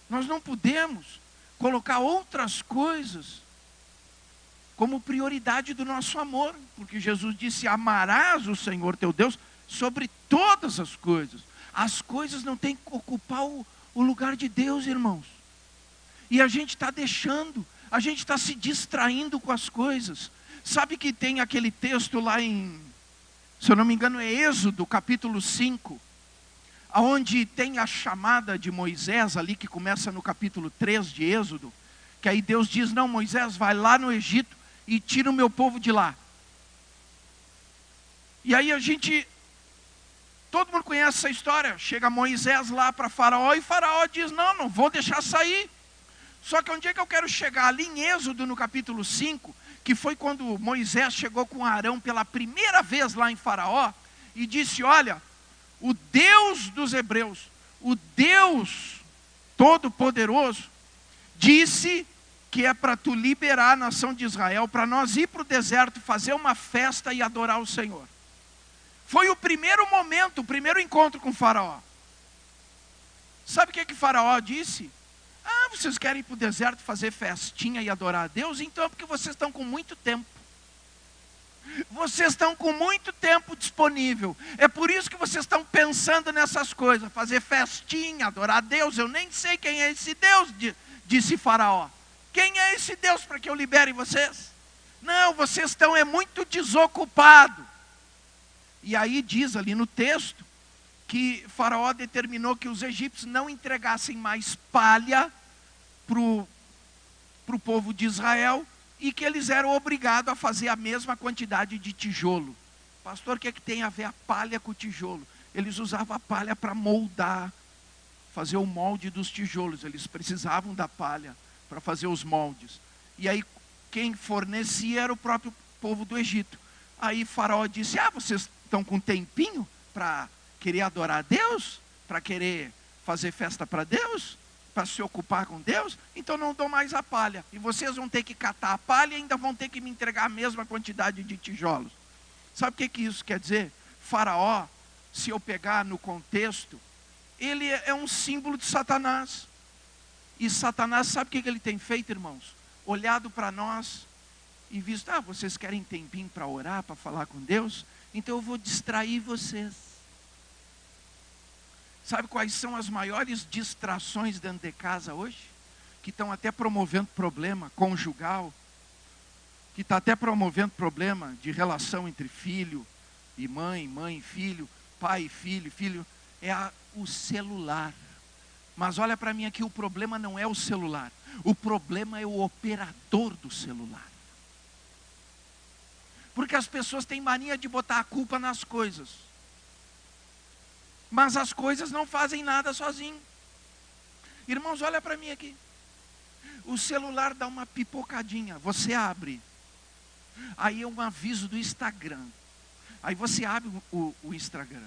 Nós não podemos colocar outras coisas como prioridade do nosso amor, porque Jesus disse, amarás o Senhor teu Deus sobre todas as coisas. As coisas não têm que ocupar o lugar de Deus, irmãos. E a gente está deixando, a gente está se distraindo com as coisas. Sabe que tem aquele texto lá em, se eu não me engano, é Êxodo, capítulo 5, onde tem a chamada de Moisés ali, que começa no capítulo 3 de Êxodo, que aí Deus diz, não, Moisés, vai lá no Egito e tira o meu povo de lá. E aí todo mundo conhece essa história. Chega Moisés lá para Faraó e Faraó diz, não vou deixar sair. Só que onde é que eu quero chegar? Ali em Êxodo, no capítulo 5, que foi quando Moisés chegou com Arão pela primeira vez lá em Faraó, e disse, olha, o Deus dos hebreus, o Deus Todo-Poderoso, disse que é para tu liberar a nação de Israel, para nós ir para o deserto, fazer uma festa e adorar o Senhor. Foi o primeiro momento, o primeiro encontro com o faraó. Sabe o que faraó disse? Ah, vocês querem ir para o deserto fazer festinha e adorar a Deus? Então é porque vocês estão com muito tempo. Vocês estão com muito tempo disponível. É por isso que vocês estão pensando nessas coisas. Fazer festinha, adorar a Deus. Eu nem sei quem é esse Deus, disse faraó. Quem é esse Deus para que eu libere vocês? Não, vocês estão muito desocupados. E aí diz ali no texto que faraó determinou que os egípcios não entregassem mais palha para o povo de Israel, e que eles eram obrigados a fazer a mesma quantidade de tijolo. Pastor, o que tem a ver a palha com o tijolo? Eles usavam a palha para moldar, fazer o molde dos tijolos. Eles precisavam da palha para fazer os moldes. E aí quem fornecia era o próprio povo do Egito. Aí faraó disse, vocês estão com um tempinho para querer adorar a Deus? Para querer fazer festa para Deus? Para se ocupar com Deus? Então não dou mais a palha. E vocês vão ter que catar a palha e ainda vão ter que me entregar a mesma quantidade de tijolos. Sabe o que isso quer dizer? Faraó, se eu pegar no contexto, ele é um símbolo de Satanás. E Satanás, sabe o que ele tem feito, irmãos? Olhado para nós e visto, vocês querem tempinho para orar, para falar com Deus? Então eu vou distrair vocês. Sabe quais são as maiores distrações dentro de casa hoje? Que estão até promovendo problema conjugal, que está até promovendo problema de relação entre filho e mãe, mãe e filho, pai e filho, filho, o celular. Mas olha para mim aqui, o problema não é o celular, o problema é o operador do celular. Porque as pessoas têm mania de botar a culpa nas coisas. Mas as coisas não fazem nada sozinho. Irmãos, olha para mim aqui. O celular dá uma pipocadinha, você abre. Aí é um aviso do Instagram. Aí você abre o Instagram.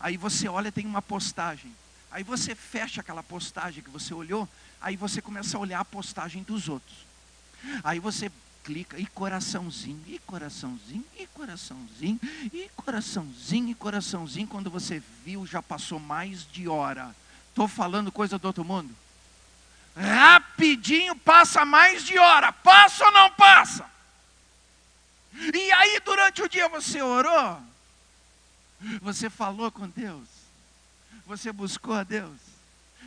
Aí você olha, tem uma postagem. Aí você fecha aquela postagem que você olhou. Aí você começa a olhar a postagem dos outros. Aí você clica, e coraçãozinho, e coraçãozinho, e coraçãozinho, e coraçãozinho, e coraçãozinho. Quando você viu, já passou mais de hora. Estou falando coisa do outro mundo? Rapidinho passa mais de hora. Passa ou não passa? E aí durante o dia você orou? Você falou com Deus? Você buscou a Deus?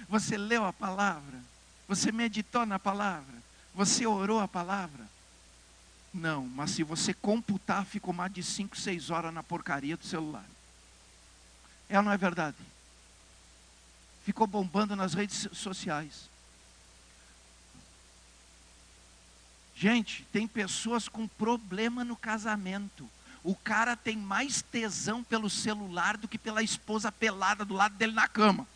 Você leu a palavra? Você meditou na palavra? Você orou a palavra? Não, mas se você computar, ficou mais de 5, 6 horas na porcaria do celular. É ou não é verdade? Ficou bombando nas redes sociais. Gente, tem pessoas com problema no casamento. O cara tem mais tesão pelo celular do que pela esposa pelada do lado dele na cama.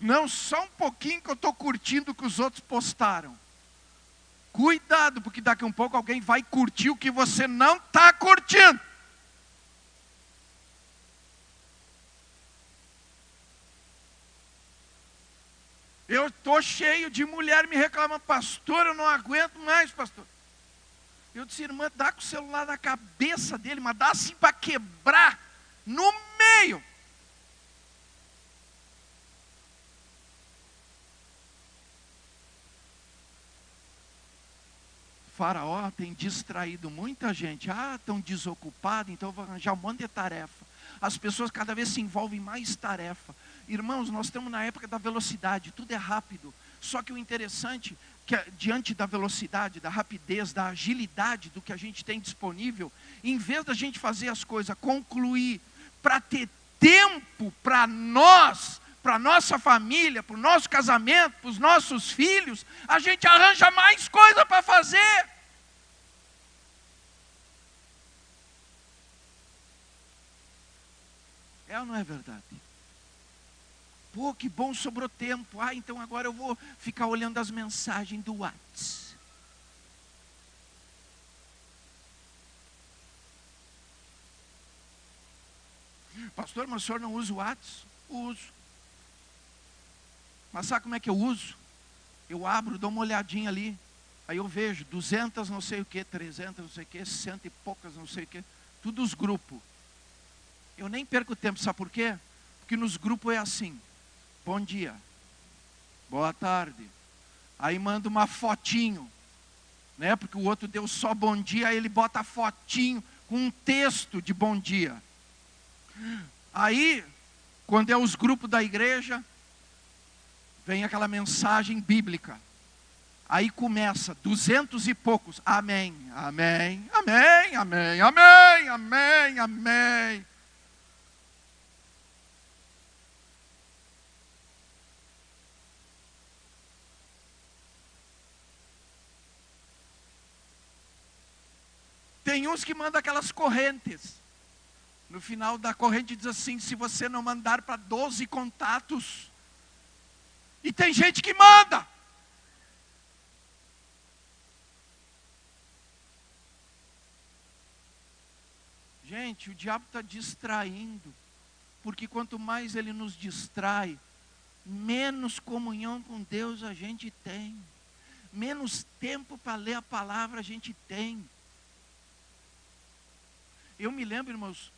Não, só um pouquinho que eu estou curtindo o que os outros postaram. Cuidado, porque daqui a um pouco alguém vai curtir o que você não está curtindo. Eu estou cheio de mulher me reclamando, pastor, eu não aguento mais, pastor. Eu disse, irmã, dá com o celular na cabeça dele, mas dá assim para quebrar no meio. Faraó tem distraído muita gente. Estão desocupados, então eu vou arranjar um monte de tarefa. As pessoas cada vez se envolvem em mais tarefa. Irmãos, nós estamos na época da velocidade, tudo é rápido. Só que o interessante é que diante da velocidade, da rapidez, da agilidade do que a gente tem disponível, em vez da gente fazer as coisas, concluir, para ter tempo para nós, para a nossa família, para o nosso casamento, para os nossos filhos, a gente arranja mais coisa para fazer. É ou não é verdade? Pô, que bom, sobrou tempo. Então agora eu vou ficar olhando as mensagens do WhatsApp. Pastor, mas o senhor não usa o WhatsApp? Uso. Mas sabe como é que eu uso? Eu abro, dou uma olhadinha ali, aí eu vejo 200 não sei o que, 300 não sei o que, 100 e poucas não sei o que, tudo os grupos. Eu nem perco tempo, sabe por quê? Porque nos grupos é assim, bom dia, boa tarde, aí manda uma fotinho, né? Porque o outro deu só bom dia, aí ele bota a fotinho com um texto de bom dia. Aí, quando é os grupos da igreja, vem aquela mensagem bíblica. Aí começa, 200 e poucos, amém, amém, amém, amém, amém, amém, amém. Tem uns que mandam aquelas correntes. No final da corrente diz assim, se você não mandar para 12 contatos. E tem gente que manda. Gente, o diabo está distraindo. Porque quanto mais ele nos distrai, menos comunhão com Deus a gente tem. Menos tempo para ler a palavra a gente tem. Eu me lembro, irmãos,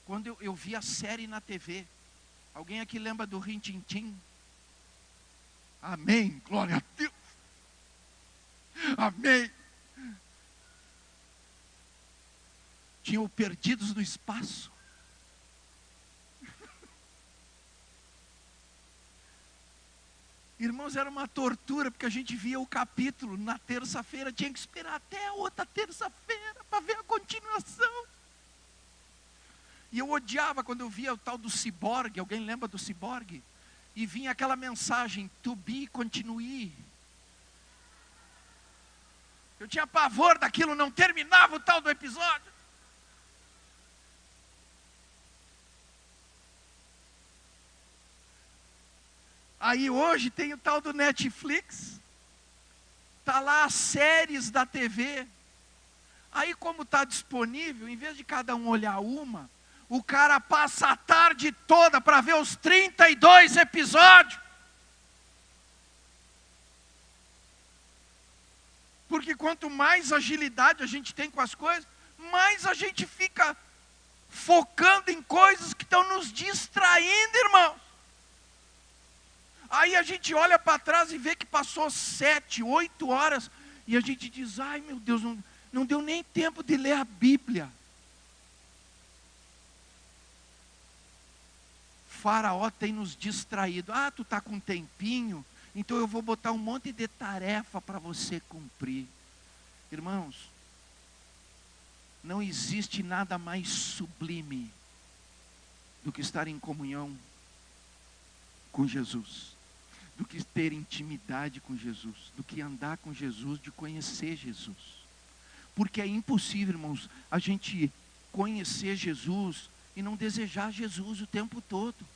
quando eu vi a série na TV. Alguém aqui lembra do Rin Tin Tin? Amém, glória a Deus. Amém. Tinha o Perdidos no Espaço. Irmãos, era uma tortura, porque a gente via o capítulo na terça-feira, tinha que esperar até a outra terça-feira para ver a continuação. E eu odiava quando eu via o tal do ciborgue. Alguém lembra do ciborgue? E vinha aquela mensagem, to be, continue. Eu tinha pavor daquilo, não terminava o tal do episódio. Aí hoje tem o tal do Netflix. Está lá as séries da TV. Aí como está disponível, em vez de cada um olhar uma, o cara passa a tarde toda para ver os 32 episódios. Porque quanto mais agilidade a gente tem com as coisas, mais a gente fica focando em coisas que estão nos distraindo, irmãos. Aí a gente olha para trás e vê que passou 7, 8 horas, e a gente diz, ai meu Deus, não deu nem tempo de ler a Bíblia. Faraó tem nos distraído. Ah, tu está com um tempinho, então eu vou botar um monte de tarefa para você cumprir. Irmãos, não existe nada mais sublime do que estar em comunhão com Jesus, do que ter intimidade com Jesus, do que andar com Jesus, de conhecer Jesus. Porque é impossível, irmãos, a gente conhecer Jesus e não desejar Jesus o tempo todo.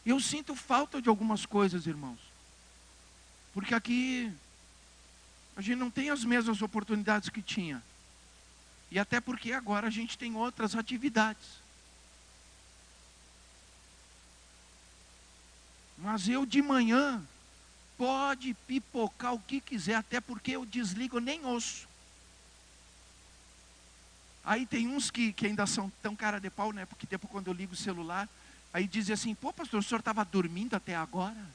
Eu sinto falta de algumas coisas, irmãos. Porque aqui a gente não tem as mesmas oportunidades que tinha. E até porque agora a gente tem outras atividades. Mas eu de manhã, pode pipocar o que quiser, até porque eu desligo, eu nem ouço. Aí tem uns que ainda são tão cara de pau, né? Porque depois quando eu ligo o celular, aí dizem assim, pô pastor, o senhor estava dormindo até agora?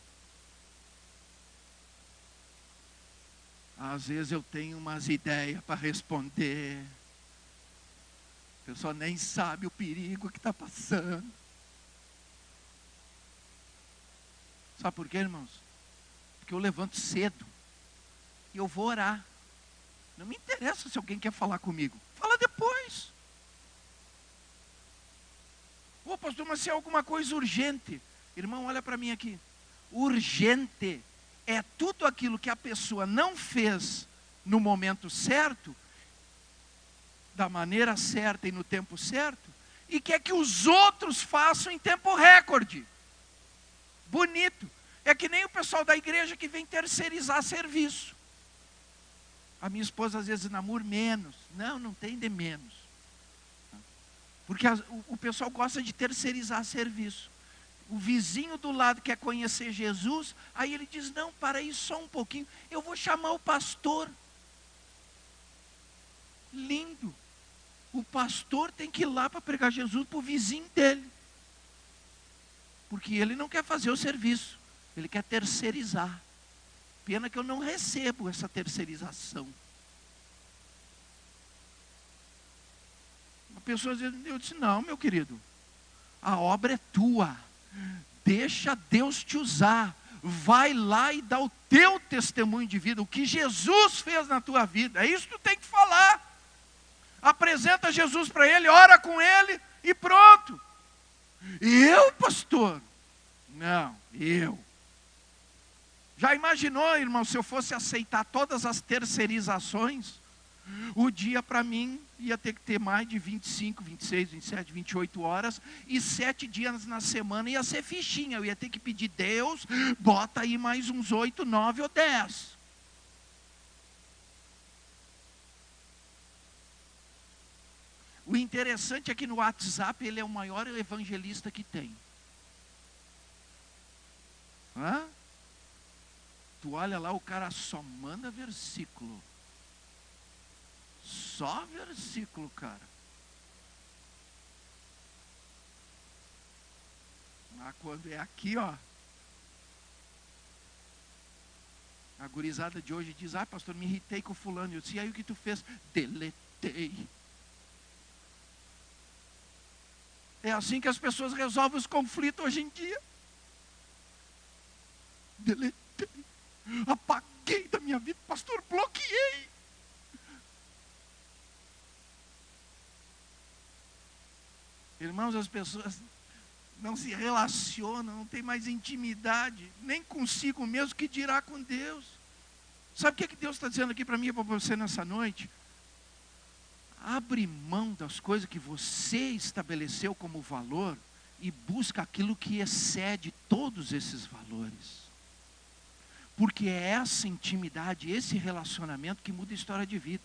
Às vezes eu tenho umas ideias para responder. A pessoa nem sabe o perigo que está passando. Sabe por quê, irmãos? Porque eu levanto cedo e eu vou orar. Não me interessa se alguém quer falar comigo. Fala depois. Ô pastor, mas se é alguma coisa urgente. Irmão, olha para mim aqui. Urgente é tudo aquilo que a pessoa não fez no momento certo, da maneira certa e no tempo certo, e quer que os outros façam em tempo recorde. Bonito. É que nem o pessoal da igreja que vem terceirizar serviço. A minha esposa às vezes namora menos. Não tem de menos. Porque o pessoal gosta de terceirizar serviço. O vizinho do lado quer conhecer Jesus, aí ele diz, não, para aí só um pouquinho, eu vou chamar o pastor. Lindo. O pastor tem que ir lá para pregar Jesus para o vizinho dele. Porque ele não quer fazer o serviço, ele quer terceirizar. Pena que eu não recebo essa terceirização. Uma pessoa diz, eu disse, não, meu querido, a obra é tua. Deixa Deus te usar. Vai lá e dá o teu testemunho de vida, o que Jesus fez na tua vida. É isso que tu tem que falar. Apresenta Jesus para ele, ora com ele e pronto. Eu, pastor? Não, eu. Já imaginou, irmão, se eu fosse aceitar todas as terceirizações, o dia para mim ia ter que ter mais de 25, 26, 27, 28 horas, e 7 dias na semana ia ser fichinha. Eu ia ter que pedir, Deus, bota aí mais uns 8, 9 ou 10. O interessante é que no WhatsApp ele é o maior evangelista que tem. Hã? Tu olha lá, o cara só manda versículo. Só versículo, cara. Mas quando é aqui, ó. A gurizada de hoje diz, pastor, me irritei com o fulano. Eu disse, e aí o que tu fez? Deletei. É assim que as pessoas resolvem os conflitos hoje em dia. Deletei. Apaguei da minha vida, pastor, bloqueei. Irmãos, as pessoas não se relacionam, não tem mais intimidade, nem consigo mesmo, que dirá com Deus. Sabe o que Deus está dizendo aqui para mim e para você nessa noite? Abre mão das coisas que você estabeleceu como valor e busca aquilo que excede todos esses valores. Porque é essa intimidade, esse relacionamento que muda a história de vida.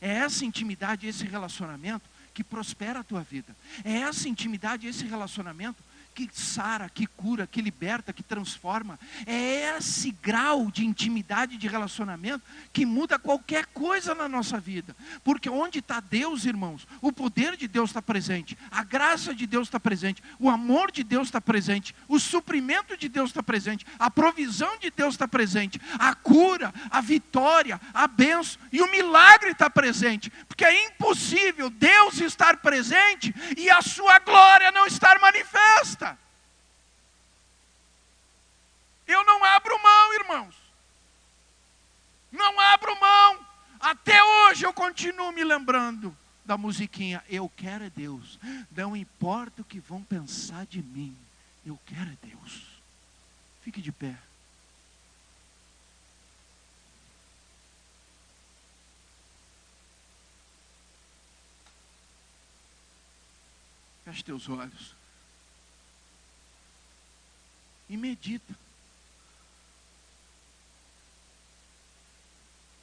É essa intimidade, esse relacionamento que prospera a tua vida. É essa intimidade, esse relacionamento que sara, que cura, que liberta, que transforma. É esse grau de intimidade, de relacionamento que muda qualquer coisa na nossa vida. Porque onde está Deus, irmãos, o poder de Deus está presente, a graça de Deus está presente, o amor de Deus está presente, o suprimento de Deus está presente, a provisão de Deus está presente, a cura, a vitória, a bênção e o milagre está presente. Porque é impossível Deus estar presente e a sua glória não estar manifesta. Eu não abro mão, irmãos. Não abro mão. Até hoje eu continuo me lembrando da musiquinha. Eu quero é Deus. Não importa o que vão pensar de mim. Eu quero é Deus. Fique de pé. Feche teus olhos. E medita.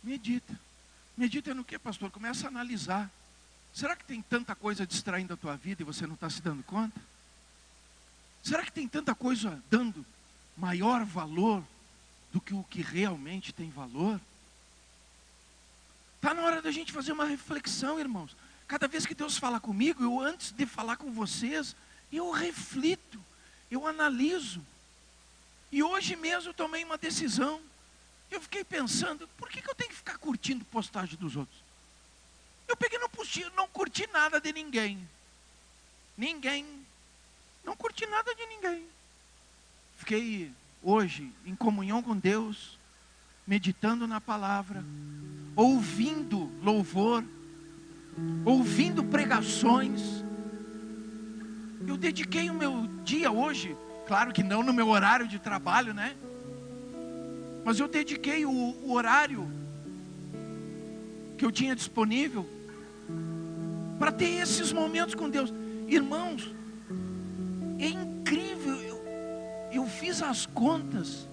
Medita. Medita no que, pastor? Começa a analisar. Será que tem tanta coisa distraindo a tua vida e você não está se dando conta? Será que tem tanta coisa dando maior valor do que o que realmente tem valor? Está na hora da gente fazer uma reflexão, irmãos. Cada vez que Deus fala comigo, eu antes de falar com vocês, eu reflito, eu analiso. E hoje mesmo eu tomei uma decisão. Eu fiquei pensando, por que eu tenho que ficar curtindo postagem dos outros? Eu peguei, não curti nada de ninguém. Não curti nada de ninguém. Fiquei hoje em comunhão com Deus, meditando na palavra, ouvindo louvor, ouvindo pregações. Eu dediquei o meu dia hoje, claro que não no meu horário de trabalho, né? Mas eu dediquei o horário que eu tinha disponível para ter esses momentos com Deus. Irmãos, é incrível. Eu fiz as contas.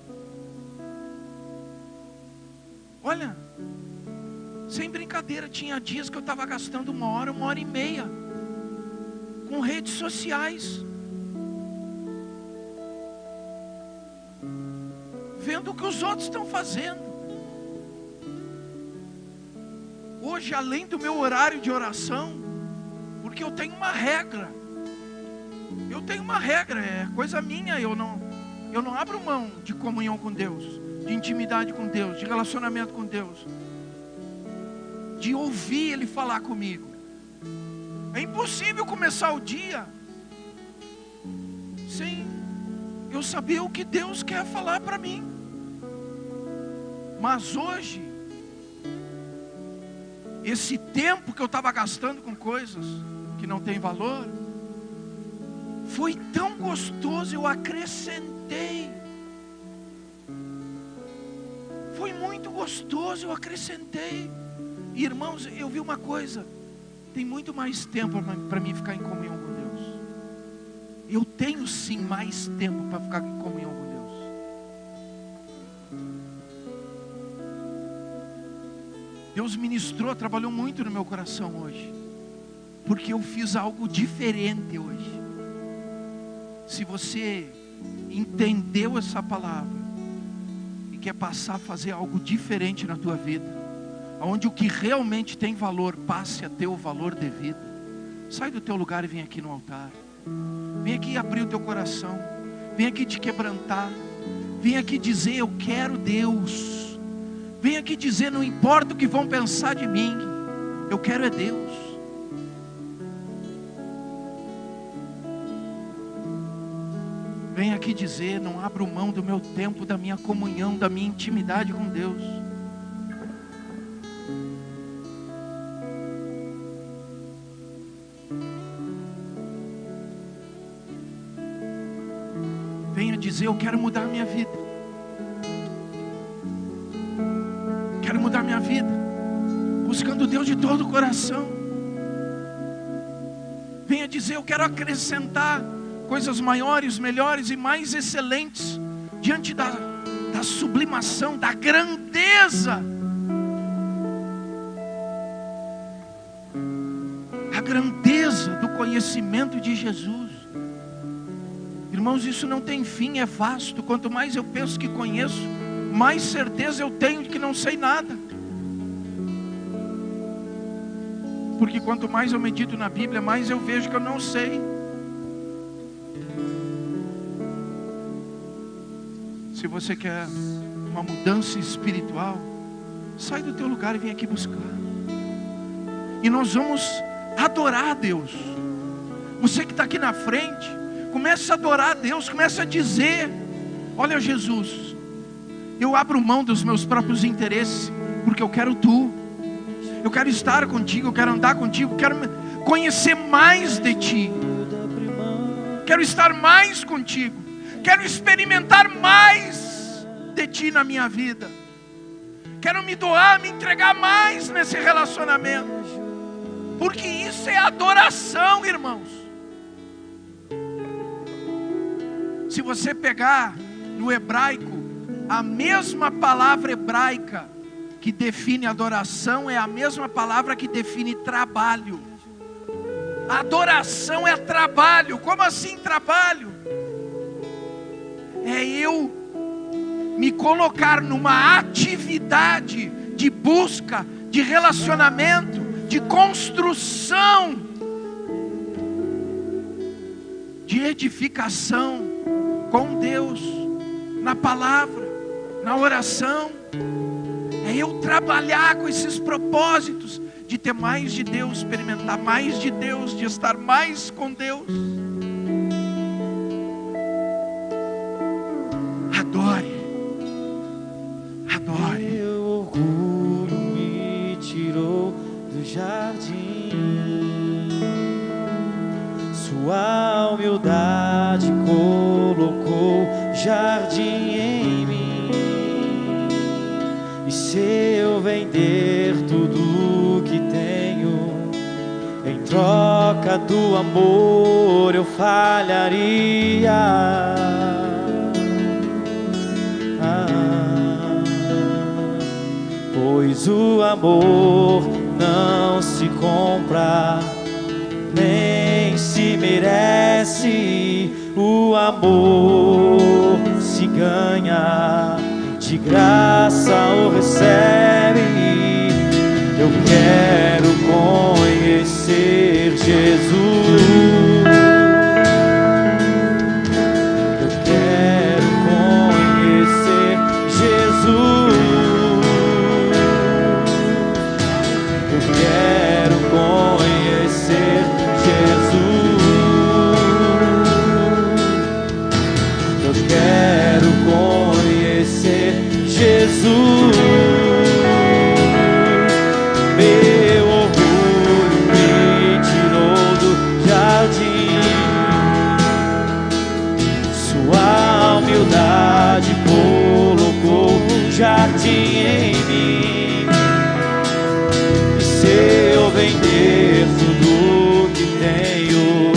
Olha, sem brincadeira, tinha dias que eu estava gastando 1 hora, 1 hora e meia com redes sociais, vendo o que os outros estão fazendo. Hoje, além do meu horário de oração, porque eu tenho uma regra, é coisa minha, eu não abro mão de comunhão com Deus, de intimidade com Deus, de relacionamento com Deus, de ouvir Ele falar comigo. É impossível começar o dia sem eu saber o que Deus quer falar para mim. Mas hoje, esse tempo que eu estava gastando com coisas que não tem valor, foi tão gostoso, eu acrescentei. Foi muito gostoso, eu acrescentei. E, irmãos, eu vi uma coisa: tem muito mais tempo para mim ficar em comunhão com Deus. Eu tenho sim mais tempo para ficar em comunhão com Deus. Deus ministrou, trabalhou muito no meu coração hoje, porque eu fiz algo diferente hoje. Se você entendeu essa palavra e quer passar a fazer algo diferente na tua vida, onde o que realmente tem valor passe a ter o valor devido, sai do teu lugar e vem aqui no altar. Vem aqui abrir o teu coração, vem aqui te quebrantar, vem aqui dizer: eu quero Deus. Vem aqui dizer: não importa o que vão pensar de mim, eu quero é Deus. Vem aqui dizer: não abro mão do meu tempo, da minha comunhão, da minha intimidade com Deus. Venha dizer: eu quero mudar a minha vida. Quero mudar minha vida, buscando Deus de todo o coração. Venha dizer: eu quero acrescentar coisas maiores, melhores e mais excelentes, diante da sublimação, da grandeza, a grandeza do conhecimento de Jesus. Irmãos, isso não tem fim, é vasto. Quanto mais eu penso que conheço, mais certeza eu tenho de que não sei nada. Porque quanto mais eu medito na Bíblia, mais eu vejo que eu não sei. Se você quer uma mudança espiritual, sai do teu lugar e vem aqui buscar. E nós vamos adorar a Deus. Você que está aqui na frente, comece a adorar a Deus, comece a dizer: olha, Jesus, eu abro mão dos meus próprios interesses, porque eu quero Tu. Eu quero estar contigo, eu quero andar contigo, eu quero conhecer mais de Ti. Quero estar mais contigo. Quero experimentar mais de Ti na minha vida. Quero me doar, me entregar mais nesse relacionamento. Porque isso é adoração, irmãos. Se você pegar no hebraico, a mesma palavra hebraica que define adoração é a mesma palavra que define trabalho. Adoração é trabalho. Como assim trabalho? É eu me colocar numa atividade de busca, de relacionamento, de construção, de edificação com Deus, na palavra, na oração. É eu trabalhar com esses propósitos de ter mais de Deus, experimentar mais de Deus, de estar mais com Deus. Adore, adore. Meu orgulho me tirou do jardim, sua humildade colocou jardim em mim. E se eu vender tudo que tenho, em troca do amor eu falharia. Pois o amor não se compra, nem se merece, o amor se ganha, de graça o recebe. Eu quero conhecer Jesus. Meu orgulho me tirou do jardim, sua humildade colocou jardim em mim. E se eu vender tudo que tenho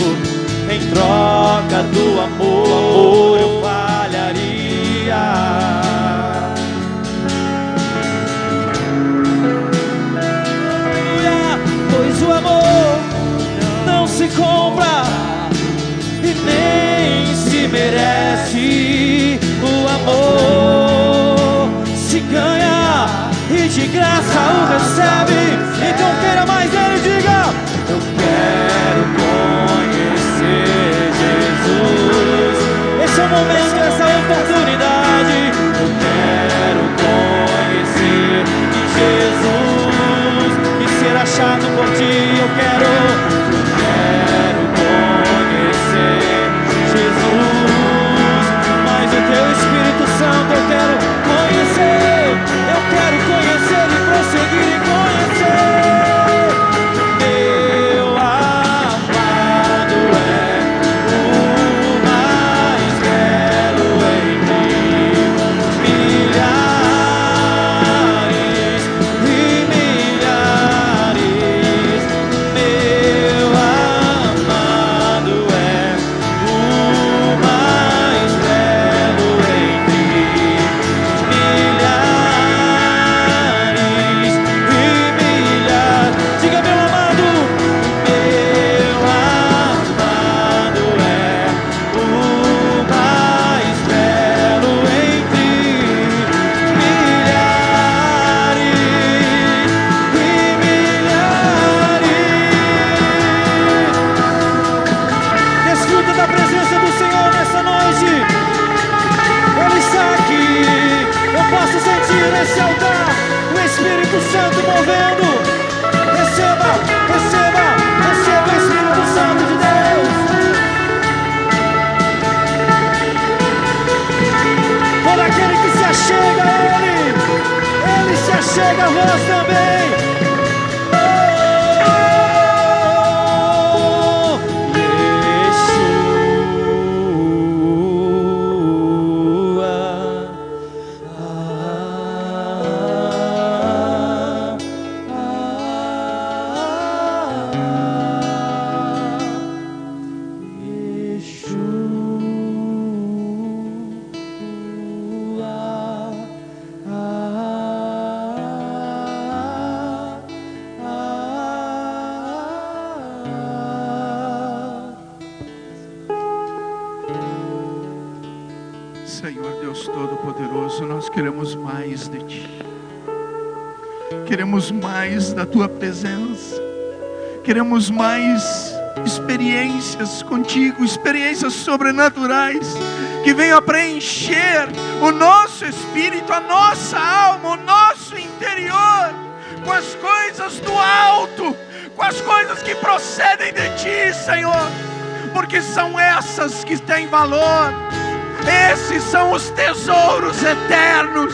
em troca do amor, eu falharia. O amor não se compra e nem se merece. O amor se ganha e de graça o recebe. Então queira mais dele, diga: eu quero conhecer Jesus. Esse é o momento, essa é a oportunidade. Eu quero conhecer Jesus e ser achado por ti. Eu quero conhecer Jesus, mas o teu Espírito Santo eu quero conhecer e prosseguir e conhecer. Meu amado é o mais belo em mim, milhares e milhares. Meu amado é o mais belo em mim, milhares e milhares. Diga: meu amado é o mais belo entre milhares e milhares. Desfruta da presença do Senhor nessa noite. Ele está aqui. Eu posso sentir nesse altar o Espírito Santo movendo. Receba, receba, receba o Espírito Santo de Deus. Todo aquele que se achega a Ele se achega a vós também. Senhor Deus Todo-Poderoso, nós queremos mais de Ti. Queremos mais da Tua presença. Queremos mais experiências contigo, experiências sobrenaturais que venham a preencher o nosso espírito, a nossa alma, o nosso interior com as coisas do alto, com as coisas que procedem de Ti, Senhor, porque são essas que têm valor. Esses são os tesouros eternos.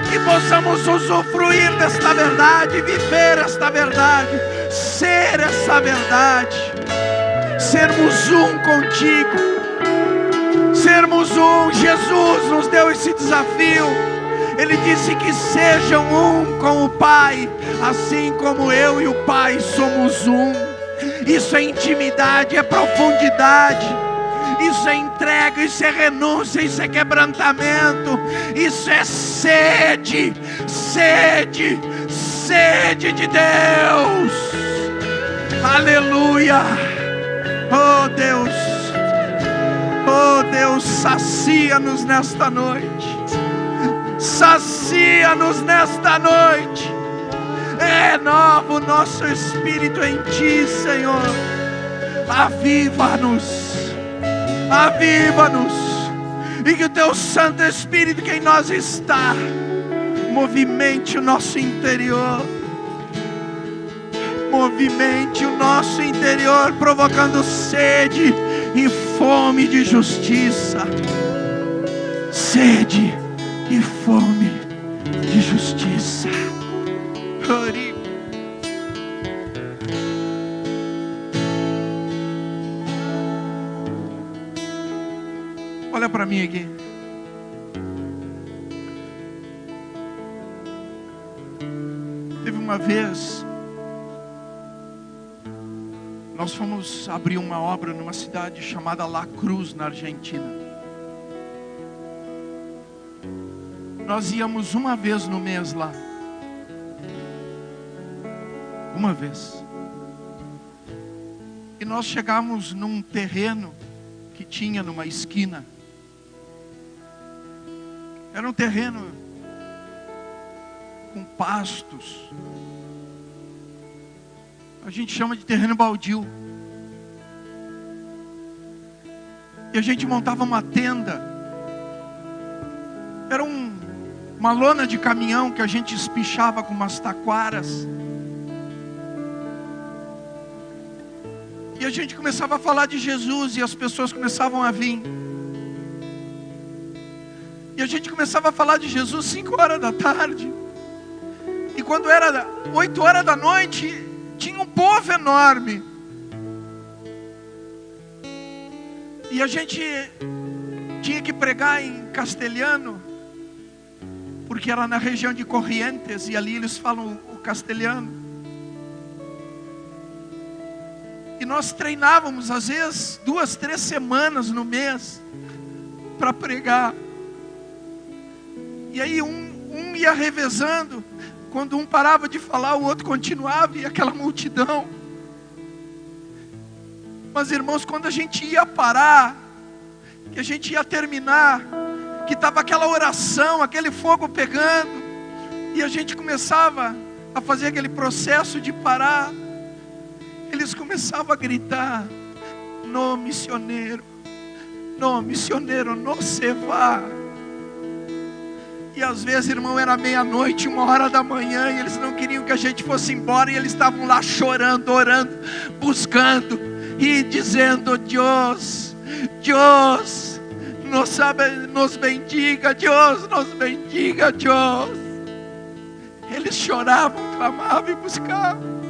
Que possamos usufruir desta verdade, viver esta verdade, ser essa verdade, sermos um contigo, sermos um. Jesus nos deu esse desafio. Ele disse que sejam um com o Pai, assim como eu e o Pai somos um. Isso é intimidade, é profundidade. Isso é entrega, isso é renúncia, isso é quebrantamento, isso é sede, sede, sede de Deus. Aleluia. Oh Deus, Oh Deus, sacia-nos nesta noite. Sacia-nos nesta noite. Renova o nosso espírito em Ti, Senhor. Aviva-nos. Aviva-nos. E que o Teu Santo Espírito que em nós está movimente o nosso interior. Movimente o nosso interior, provocando sede e fome de justiça. Sede e fome de justiça. Olha para mim aqui. Teve uma vez, nós fomos abrir uma obra numa cidade chamada La Cruz, na Argentina. Nós íamos uma vez no mês lá. Uma vez. E nós chegamos num terreno que tinha numa esquina. Era um terreno com pastos. A gente chama de terreno baldio. E a gente montava uma tenda. Era uma lona de caminhão que a gente espichava com umas taquaras. E a gente começava a falar de Jesus e as pessoas começavam a vir. E a gente começava a falar de Jesus 5 horas da tarde. E quando era 8 horas da noite, tinha um povo enorme. E a gente tinha que pregar em castelhano, porque era na região de Corrientes, e ali eles falam o castelhano. E nós treinávamos, às vezes, 2, 3 semanas no mês, para pregar. E aí um ia revezando. Quando um parava de falar, o outro continuava, e aquela multidão. Mas irmãos, quando a gente ia parar, que a gente ia terminar, que estava aquela oração, aquele fogo pegando, e a gente começava a fazer aquele processo de parar, eles começavam a gritar: no missioneiro, no se vá. E às vezes, irmão, era meia-noite, 1h da manhã, e eles não queriam que a gente fosse embora, e eles estavam lá chorando, orando, buscando, e dizendo: Deus, Deus, nos bendiga, Deus, nos bendiga, Deus. Eles choravam, clamavam e buscavam.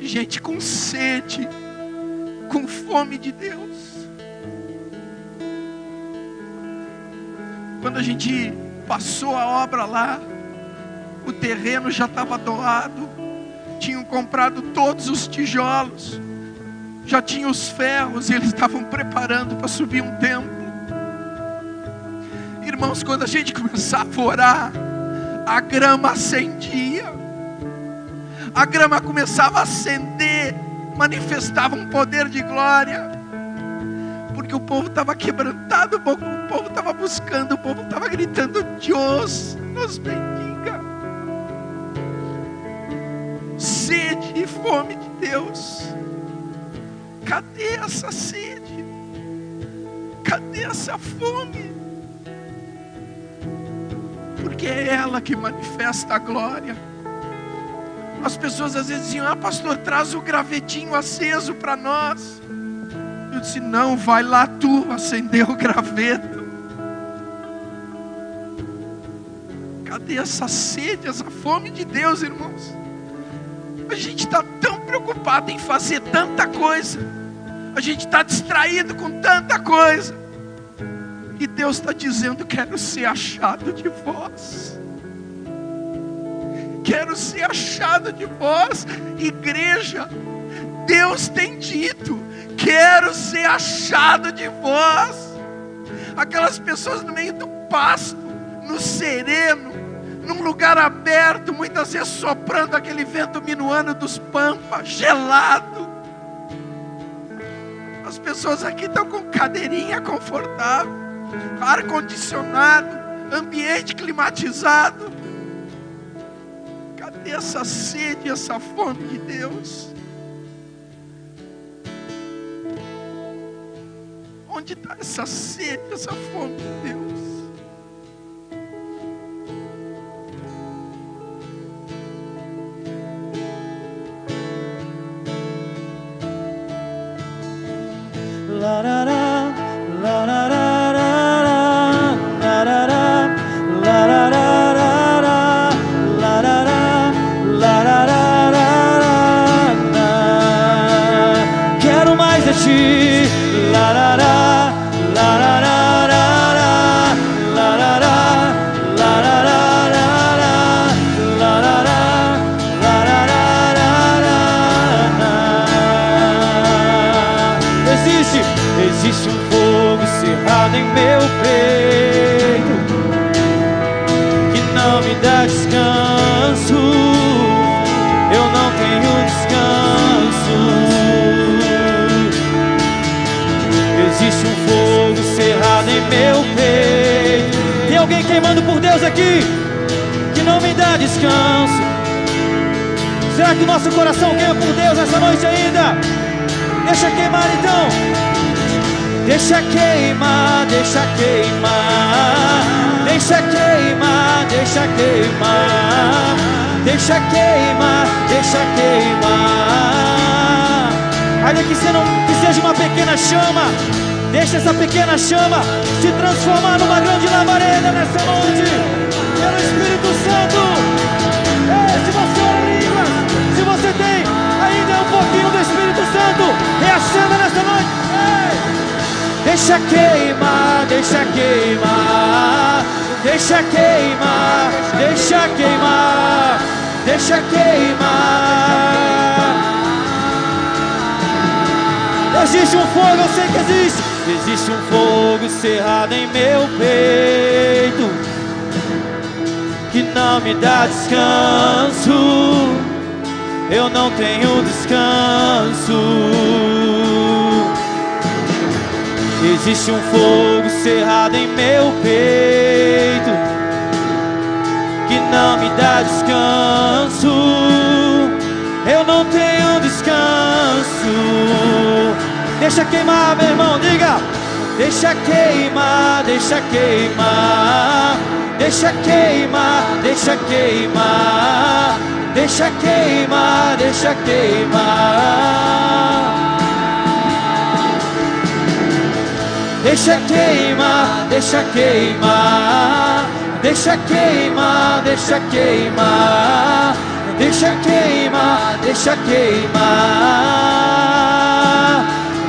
Gente com sede, com fome de Deus. Quando a gente passou a obra lá, o terreno já estava doado, tinham comprado todos os tijolos, já tinham os ferros, e eles estavam preparando para subir um templo. Irmãos, quando a gente começava a orar, a grama acendia, a grama começava a acender, manifestava um poder de glória, porque o povo estava quebrantado, o povo estava buscando, o povo estava gritando: Deus, nos bendiga. Sede e fome de Deus. Cadê essa sede? Cadê essa fome? Porque é ela que manifesta a glória. As pessoas às vezes diziam: pastor, traz o gravetinho aceso para nós. Eu disse: não, vai lá tu acender o graveto. Cadê essa sede, essa fome de Deus, irmãos? A gente está tão preocupado em fazer tanta coisa, a gente está distraído com tanta coisa, e Deus está dizendo: quero ser achado de vós. Quero ser achado de vós, igreja. Deus tem dito: quero ser achado de vós. Aquelas pessoas no meio do pasto, no sereno, num lugar aberto, muitas vezes soprando aquele vento minuano dos pampas, gelado. Quantas pessoas aqui estão com cadeirinha confortável, ar-condicionado, ambiente climatizado? Cadê essa sede, essa fome de Deus? Onde está essa sede, essa fome de Deus? Quero mais de ti. Existe um fogo cerrado em meu peito que não me dá descanso. Eu não tenho descanso. Existe um fogo cerrado em meu peito. Tem alguém queimando por Deus aqui que não me dá descanso? Será que o nosso coração queima por Deus essa noite ainda? Deixa queimar então. Deixa queimar, deixa queimar, deixa queimar, deixa queimar, deixa queimar, deixa queimar. Ainda que seja uma pequena chama, deixa essa pequena chama se transformar numa grande labareda nessa noite, pelo Espírito Santo. Se você ora em línguas, se você tem ainda um pouquinho do Espírito Santo, reacenda nessa noite. Deixa queimar, deixa queimar, deixa queimar, deixa queimar, deixa queimar. Existe um fogo, eu sei que existe. Existe um fogo cerrado em meu peito que não me dá descanso. Eu não tenho descanso. Existe um fogo cerrado em meu peito que não me dá descanso. Eu não tenho descanso. Deixa queimar, meu irmão, diga. Deixa queimar, deixa queimar, deixa queimar, deixa queimar, deixa queimar, deixa queimar. Deixa queimar, deixa queimar, deixa queimar, deixa queimar, deixa queimar, deixa queimar.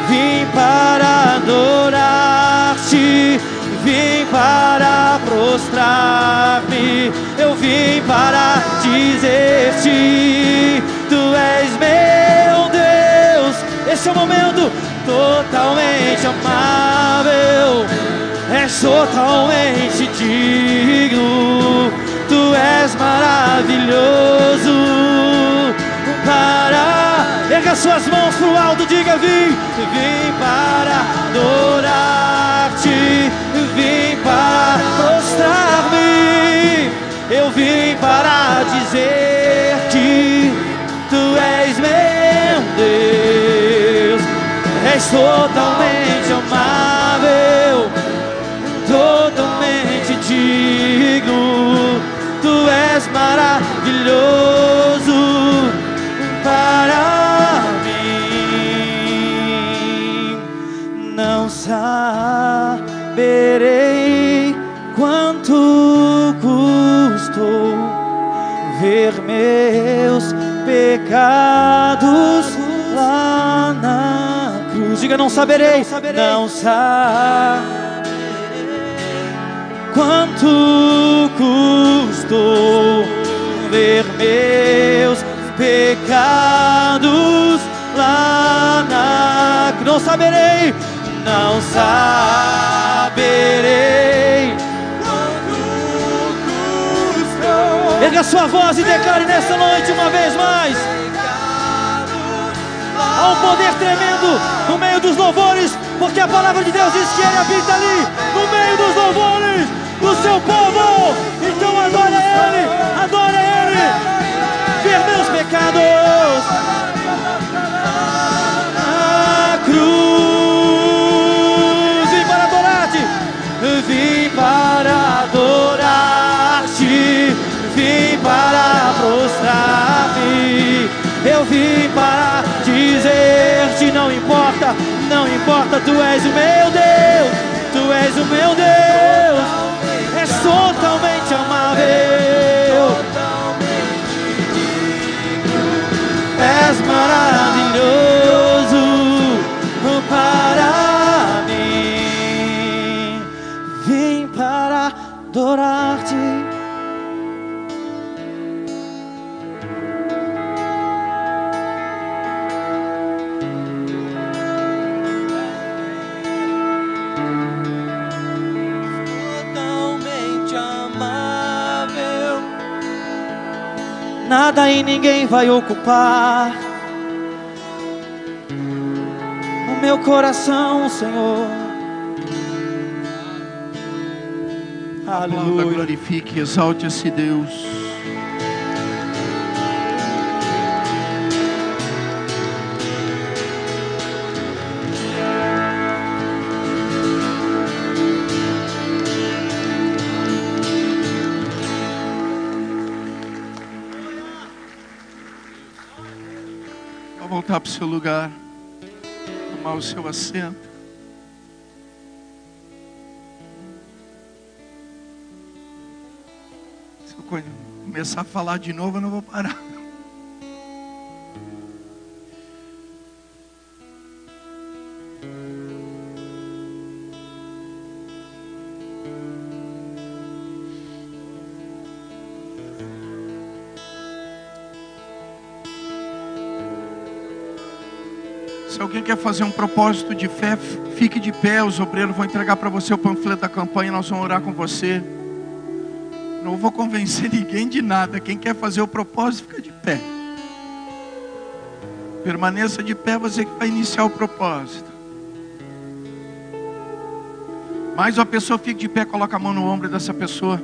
Vim para adorar-te, vim para prostrar-me, eu vim para dizer-te, tu és meu Deus. Esse é o momento. Totalmente amável, és totalmente digno, tu és maravilhoso. Erga suas mãos pro alto, diga: vim para adorar-te, vim para prostrar-me, eu vim para dizer que tu és meu Deus. És totalmente amável, totalmente digno, tu és maravilhoso para mim. Não saberei quanto custou ver meus pecados lá na cruz. Diga: não saberei, não saberei quanto custou ver meus pecados lá na cruz. Não saberei, não saberei quanto custou. Erga sua voz e declare nessa noite uma vez mais. Há um poder tremendo no meio dos louvores, porque a palavra de Deus diz que Ele habita ali, no meio dos louvores, do seu povo. Então adore Ele, adore Ele. Ver meus pecados na cruz. Vim para adorar-te, vim para adorar-te, vim para prostrar-me. Eu vim para dizer-te, não importa, não importa, tu és o meu Deus, tu és o meu Deus, és totalmente amável, és maravilhoso para mim. Vim para adorar-te. Nada e ninguém vai ocupar o meu coração, Senhor. Aplauda, glorifique, exalte esse Deus. Voltar para o seu lugar, tomar o seu assento. Se eu começar a falar de novo, eu não vou parar. Se alguém quer fazer um propósito de fé, fique de pé. Os obreiros vão entregar para você o panfleto da campanha. Nós vamos orar com você. Não vou convencer ninguém de nada. Quem quer fazer o propósito, fica de pé. Permaneça de pé, você que vai iniciar o propósito. Mais uma pessoa, fique de pé, coloca a mão no ombro dessa pessoa.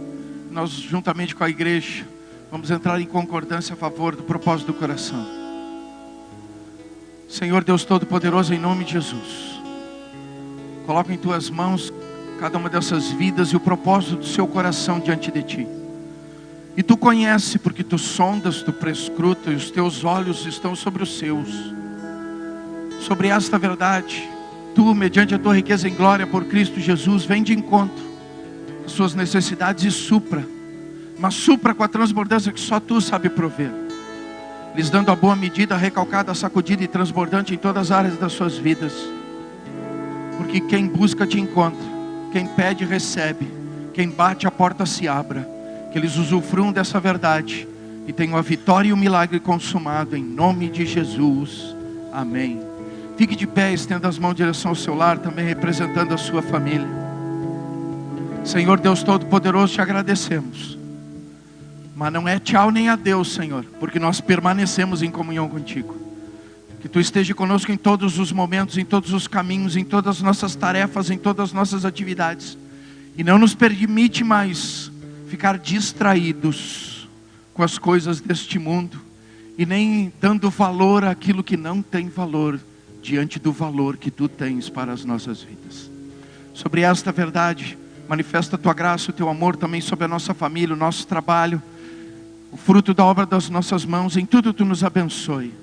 Nós, juntamente com a igreja, vamos entrar em concordância a favor do propósito do coração. Senhor Deus Todo-Poderoso, em nome de Jesus, coloca em tuas mãos cada uma dessas vidas e o propósito do seu coração diante de ti. E tu conheces, porque tu sondas, tu prescrutas, e os teus olhos estão sobre os seus. Sobre esta verdade, tu, mediante a tua riqueza em glória por Cristo Jesus, vem de encontro às suas necessidades e supra, mas supra com a transbordância que só tu sabe prover, lhes dando a boa medida, recalcada, sacudida e transbordante em todas as áreas das suas vidas. Porque quem busca te encontra, quem pede recebe, quem bate a porta se abra. Que eles usufruam dessa verdade e tenham a vitória e o milagre consumado em nome de Jesus. Amém. Fique de pé, estenda as mãos em direção ao seu lar, também representando a sua família. Senhor Deus Todo-Poderoso, te agradecemos. Mas não é tchau nem adeus, Senhor, porque nós permanecemos em comunhão contigo. Que tu esteja conosco em todos os momentos, em todos os caminhos, em todas as nossas tarefas, em todas as nossas atividades. E não nos permite mais ficar distraídos com as coisas deste mundo e nem dando valor àquilo que não tem valor diante do valor que tu tens para as nossas vidas. Sobre esta verdade, manifesta a tua graça, o teu amor também sobre a nossa família, o nosso trabalho, o fruto da obra das nossas mãos. Em tudo tu nos abençoe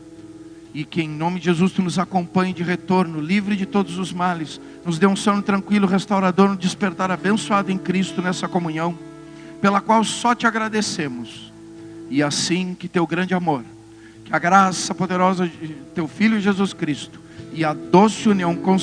e que em nome de Jesus tu nos acompanhe de retorno, livre de todos os males, nos dê um sono tranquilo, restaurador, um despertar abençoado em Cristo nessa comunhão, pela qual só te agradecemos. E assim que teu grande amor, que a graça poderosa de teu Filho Jesus Cristo e a doce união com